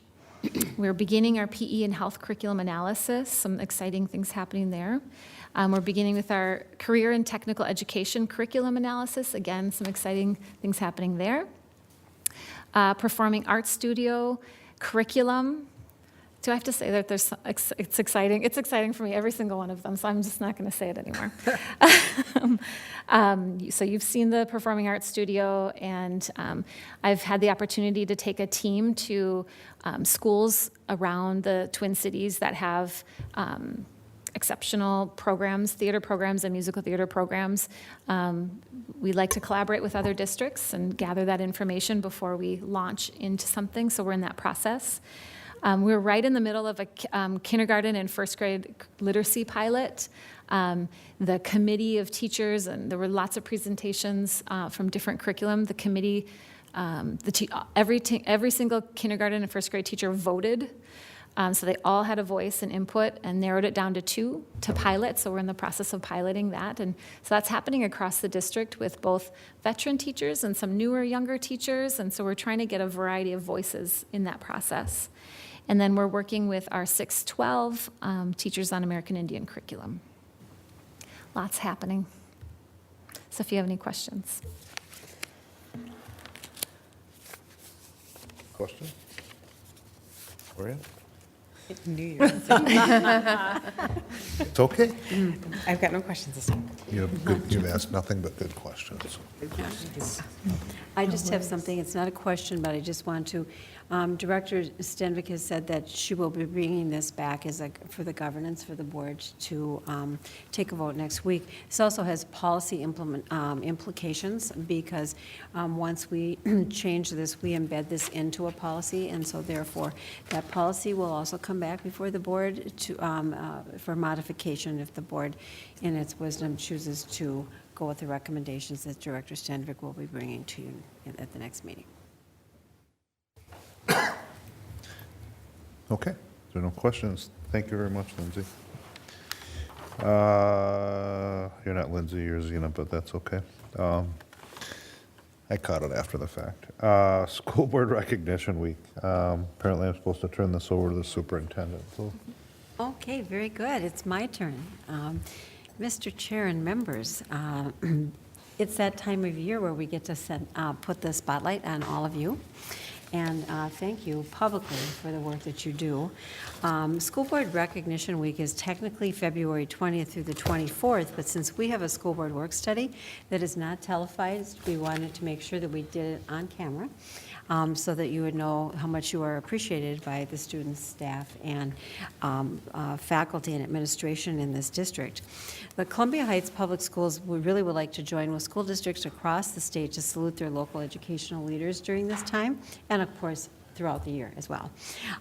We're beginning our PE and health curriculum analysis, some exciting things happening there. We're beginning with our career and technical education curriculum analysis. Again, some exciting things happening there. Performing arts studio curriculum. Do I have to say that it's exciting? It's exciting for me, every single one of them, so I'm just not going to say it anymore. So you've seen the Performing Arts Studio, and I've had the opportunity to take a team to schools around the Twin Cities that have exceptional programs, theater programs and musical theater programs. We like to collaborate with other districts and gather that information before we launch into something, so we're in that process. We're right in the middle of a kindergarten and first grade literacy pilot. The committee of teachers, and there were lots of presentations from different curriculum. The committee, every single kindergarten and first grade teacher voted. So they all had a voice and input and narrowed it down to 2 to pilot. So we're in the process of piloting that. And so that's happening across the district with both veteran teachers and some newer, younger teachers. And so we're trying to get a variety of voices in that process. And then we're working with our 612 teachers on American Indian curriculum. Lots happening. So if you have any questions. Question? Gloria? New Year's. It's okay. I've got no questions this time. You've asked nothing but good questions. I just have something, it's not a question, but I just want to, Director Stenvik has said that she will be bringing this back for the governance for the board to take a vote next week. This also has policy implications because once we change this, we embed this into a policy, and so therefore that policy will also come back before the board for modification if the board, in its wisdom, chooses to go with the recommendations that Director Stenvik will be bringing to you at the next meeting. Okay, if there are no questions, thank you very much, Lindsay. You're not Lindsay, you're Zena, but that's okay. I caught it after the fact. School Board Recognition Week. Apparently I'm supposed to turn this over to the superintendent. So. Okay, very good. It's my turn. Mr. Chair and members, it's that time of year where we get to put the spotlight on all of you. And thank you publicly for the work that you do. School Board Recognition Week is technically February 20th through the 24th, but since we have a school board work study that is not televised, we wanted to make sure that we did it on camera so that you would know how much you are appreciated by the students, staff, and faculty and administration in this district. The Columbia Heights Public Schools would like to join with school districts across the state to salute their local educational leaders during this time, and of course, throughout the year as well.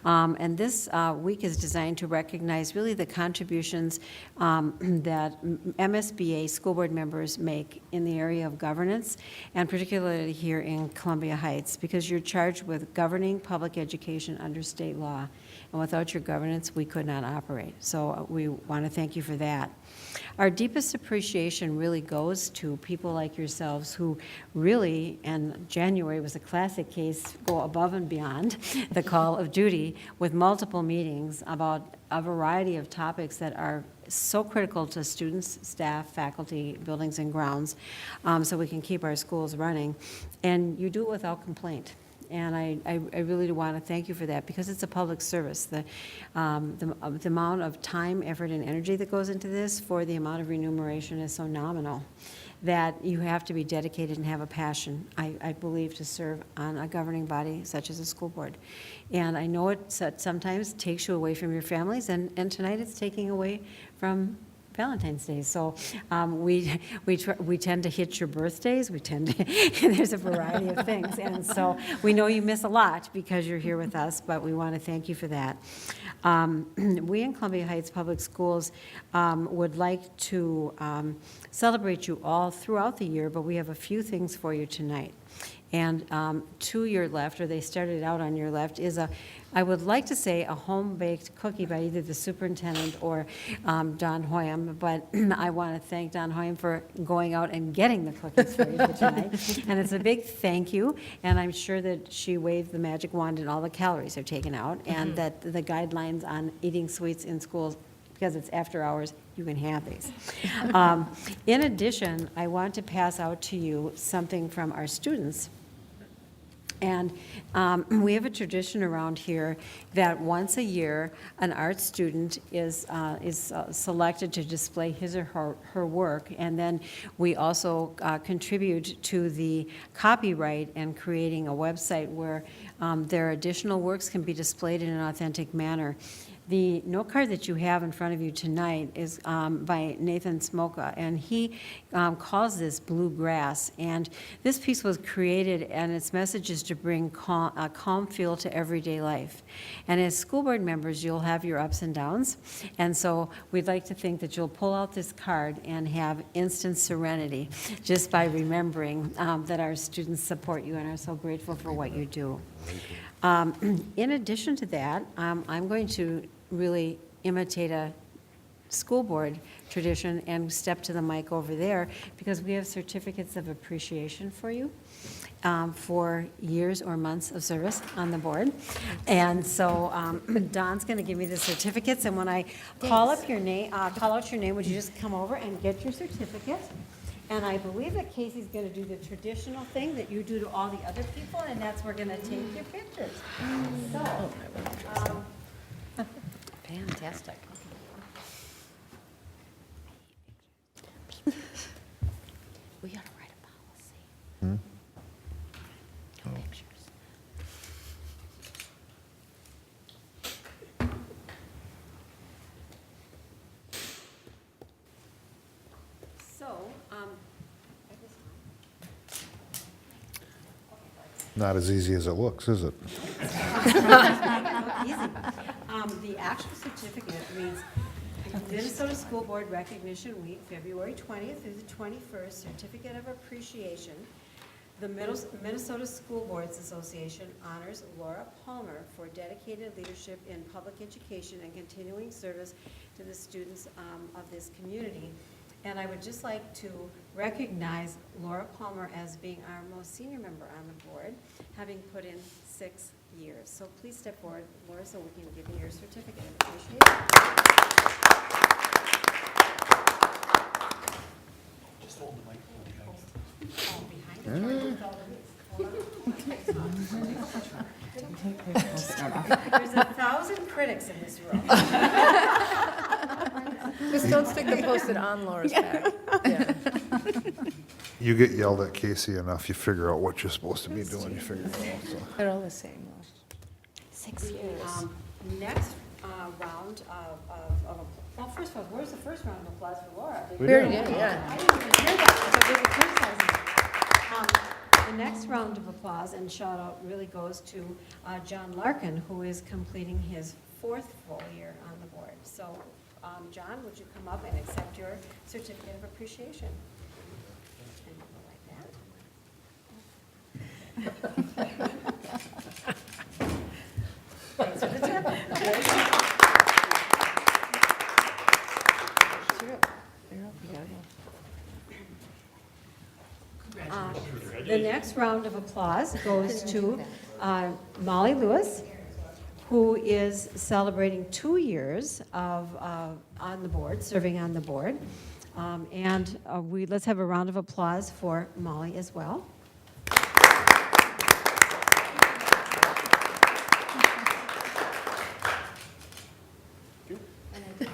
And this week is designed to recognize really the contributions that MSBA school board members make in the area of governance, and particularly here in Columbia Heights, because you're charged with governing public education under state law. And without your governance, we could not operate. So we want to thank you for that. Our deepest appreciation really goes to people like yourselves who really, and January was a classic case, go above and beyond the call of duty with multiple meetings about a variety of topics that are so critical to students, staff, faculty, buildings and grounds, so we can keep our schools running. And you do it without complaint. And I really do want to thank you for that, because it's a public service. The amount of time, effort, and energy that goes into this for the amount of remuneration is so nominal that you have to be dedicated and have a passion, I believe, to serve on a governing body such as a school board. And I know it sometimes takes you away from your families, and tonight it's taking away from Valentine's Day. So we tend to hit your birthdays. We tend to, and there's a variety of things. And so we know you miss a lot because you're here with us, but we want to thank you for that. We in Columbia Heights Public Schools would like to celebrate you all throughout the year, but we have a few things for you tonight. And to your left, or they started out on your left, is I would like to say a home-baked cookie by either the superintendent or Don Hoyam, but I want to thank Don Hoyam for going out and getting the cookies for you for tonight. And it's a big thank you, and I'm sure that she waved the magic wand and all the calories are taken out, and that the guidelines on eating sweets in schools, because it's after hours, you can have these. In addition, I want to pass out to you something from our students. And we have a tradition around here that once a year, an art student is selected to display his or her work, and then we also contribute to the copyright and creating a website where their additional works can be displayed in an authentic manner. The note card that you have in front of you tonight is by Nathan Smoka, and he calls this Bluegrass. And this piece was created, and its message is to bring a calm feel to everyday life. And as school board members, you'll have your ups and downs, and so we'd like to think that you'll pull out this card and have instant serenity just by remembering that our students support you and are so grateful for what you do. In addition to that, I'm going to really imitate a school board tradition and step to the mic over there because we have certificates of appreciation for you for years or months of service on the board. And so Don's going to give me the certificates, and when I call out your name, would you just come over and get your certificate? And I believe that Casey's going to do the traditional thing that you do to all the other people, and that's we're going to take your pictures. So, Fantastic. We gotta write a policy. No pictures. so, Not as easy as it looks, is it? easy. The actual certificate reads Minnesota School Board Recognition Week, February 20th through the 21st, Certificate of Appreciation. The Minnesota School Boards Association honors Laura Palmer for dedicated leadership in public education and continuing service to the students of this community. And I would just like to recognize Laura Palmer as being our most senior member on the board, having put in 6 years. So please step forward, Laura, so we can give you your certificate. I appreciate it. Just hold the microphone. Oh, behind it. There's 1,000 critics in this room. Just don't stick the Post-it on Laura's back. Yeah. You get yelled at, Casey, enough, you figure out what you're supposed to be doing, you figure it out, so. They're all the same. 6 years. Next round well, first of all, where's the first round of applause for Laura? We already did, yeah. I didn't even hear that, so they were criticizing. The next round of applause and shout out really goes to John Larkin, who is completing his 4th full year on the board. So, John, would you come up and accept your certificate of appreciation? And go like that. Thanks for the tip. The next round of applause goes to Molly Lewis, who is celebrating 2 years of on the board, serving on the board. And let's have a round of applause for Molly as well.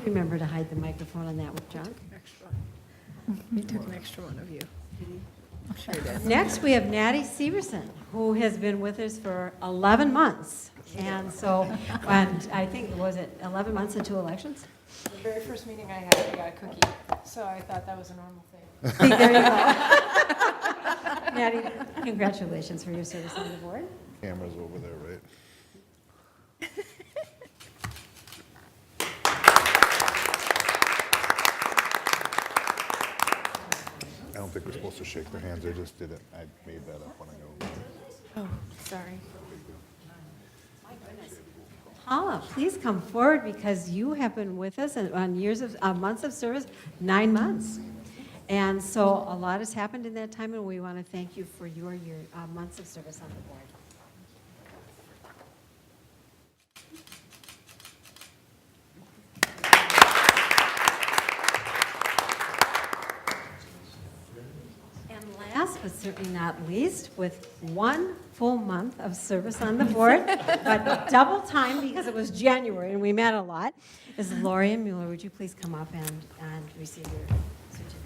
Remember to hide the microphone on that with John. He took an extra one of you. Sure did. Next, we have Natty Severson, who has been with us for 11 months. And so, and I think, was it 11 months into elections? The very first meeting I had, I got a cookie, so I thought that was a normal thing. See, there you go. Natty, congratulations for your service on the board. Camera's over there, right? I don't think we're supposed to shake their hands, I just did it. I made that up when I go. Oh, sorry. Paula, please come forward because you have been with us on years of, months of service, 9 months. And so a lot has happened in that time, and we want to thank you for your months of service on the board. Last but certainly not least, with 1 full month of service on the board, but double time because it was January and we met a lot, is Lori Mueller. Would you please come up and receive your certificate?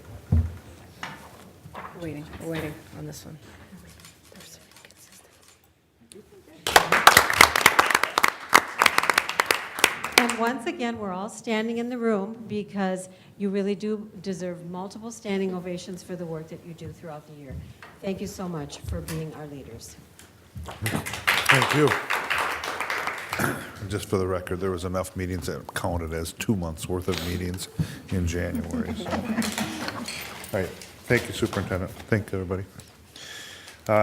We're waiting on this one. And once again, we're all standing in the room because you really do deserve multiple standing ovations for the work that you do throughout the year. Thank you so much for being our leaders. Thank you. Just for the record, there was enough meetings that counted as 2 months' worth of meetings in January. So. All right. Thank you, Superintendent. Thank you, everybody.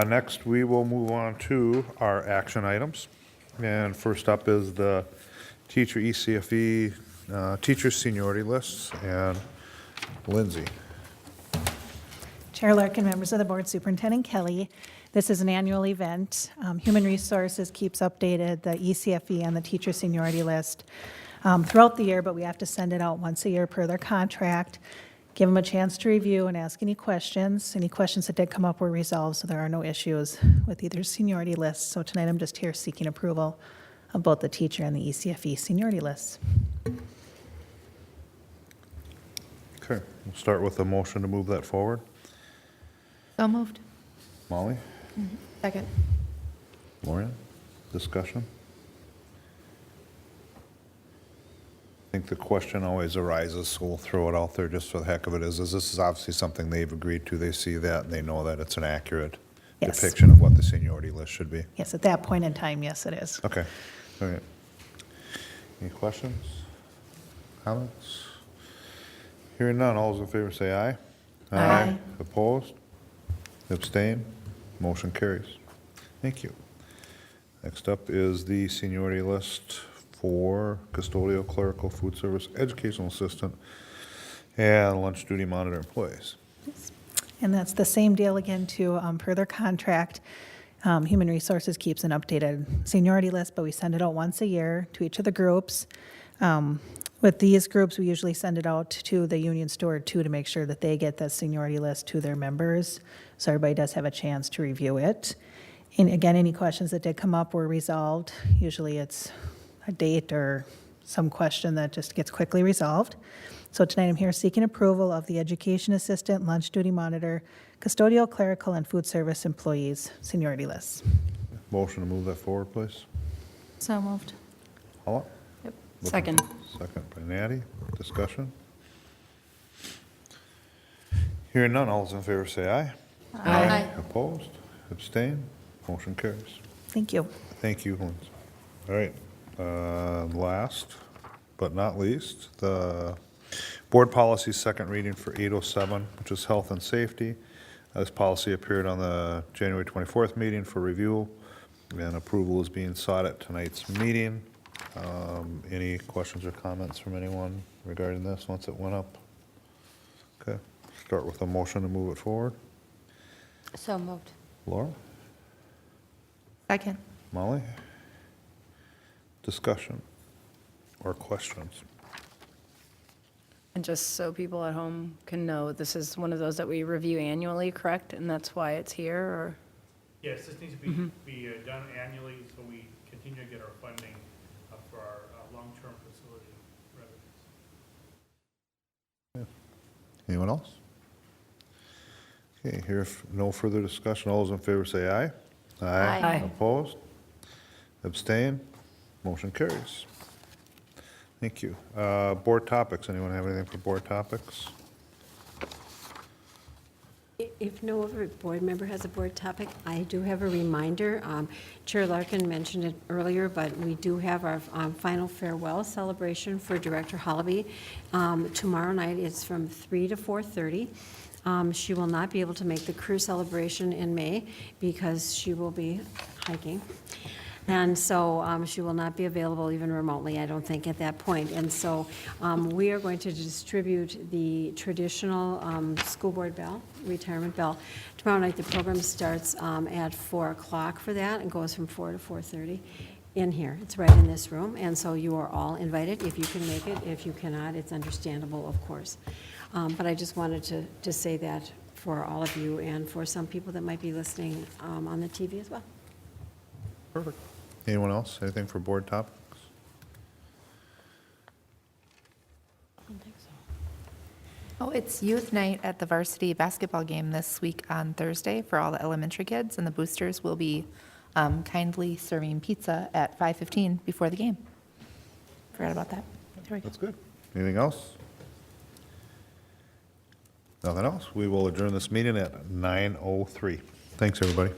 Next, we will move on to our action items. And first up is the teacher ECFE teacher seniority lists. And Lindsay. Chair Larkin, members of the board, Superintendent Kelly. This is an annual event. Human Resources keeps updated the ECFE and the teacher seniority list throughout the year, but we have to send it out once a year per their contract. Give them a chance to review and ask any questions. Any questions that did come up were resolved, so there are no issues with either seniority lists. So tonight I'm just here seeking approval of both the teacher and the ECFE seniority lists. Okay, we'll start with a motion to move that forward. So moved. Molly? Second. Lorian? Discussion? I think the question always arises, so we'll throw it out there just for the heck of it, is this is obviously something they've agreed to. They see that and they know that it's an accurate Yes. depiction of what the seniority list should be. Yes, at that point in time, yes, it is. Okay. All right. Any questions? Comments? Hearing none, all those in favor say aye. Aye. Opposed? Abstain? Motion carries. Thank you. Next up is the seniority list for custodial, clerical, food service, educational assistant, and lunch duty monitor employees. And that's the same deal again too, per their contract. Human Resources keeps an updated seniority list, but we send it out once a year to each of the groups. With these groups, we usually send it out to the union steward too to make sure that they get that seniority list to their members, so everybody does have a chance to review it. And again, any questions that did come up were resolved. Usually it's a date or some question that just gets quickly resolved. So tonight I'm here seeking approval of the education assistant, lunch duty monitor, custodial, clerical, and food service employees seniority lists. Motion to move that forward, please. So moved. Holla? Yep. Second. Second by Natty. Discussion? Hearing none, all those in favor say aye. Aye. Opposed? Abstain? Motion carries. Thank you. Thank you, Lindsay. All right. Last but not least, the board policy second reading for 807, which is health and safety. This policy appeared on the January 24th meeting for review, and approval is being sought at tonight's meeting. Any questions or comments from anyone regarding this once it went up? Okay. Start with a motion to move it forward. So moved. Laura? Second. Molly? Discussion or questions? And just so people at home can know, this is one of those that we review annually, correct? And that's why it's here, or? Yes, this needs to be done annually, so we continue to get our funding for our long-term facility residents. Anyone else? Okay, here, if no further discussion, all those in favor say aye. Aye. Opposed? Abstain? Motion carries. Thank you. Board topics, anyone have anything for board topics? If no other board member has a board topic, I do have a reminder. Chair Larkin mentioned it earlier, but we do have our final farewell celebration for Director Hollaby. Tomorrow night it's from 3 to 4:30. She will not be able to make the career celebration in May because she will be hiking. And so she will not be available even remotely, I don't think, at that point. And so we are going to distribute the traditional school board bell, retirement bell. Tomorrow night, the program starts at 4 o'clock for that and goes from 4 to 4:30 in here. It's right in this room. And so you are all invited if you can make it. If you cannot, it's understandable, of course. But I just wanted to say that for all of you and for some people that might be listening on the TV as well. Perfect. Anyone else? Anything for board topics? I don't think so. Oh, it's youth night at the varsity basketball game this week on Thursday for all the elementary kids, and the boosters will be kindly serving pizza at 5:15 before the game. forgot about that. There we go. That's good. Anything else? Nothing else? We will adjourn this meeting at 9:03. Thanks, everybody.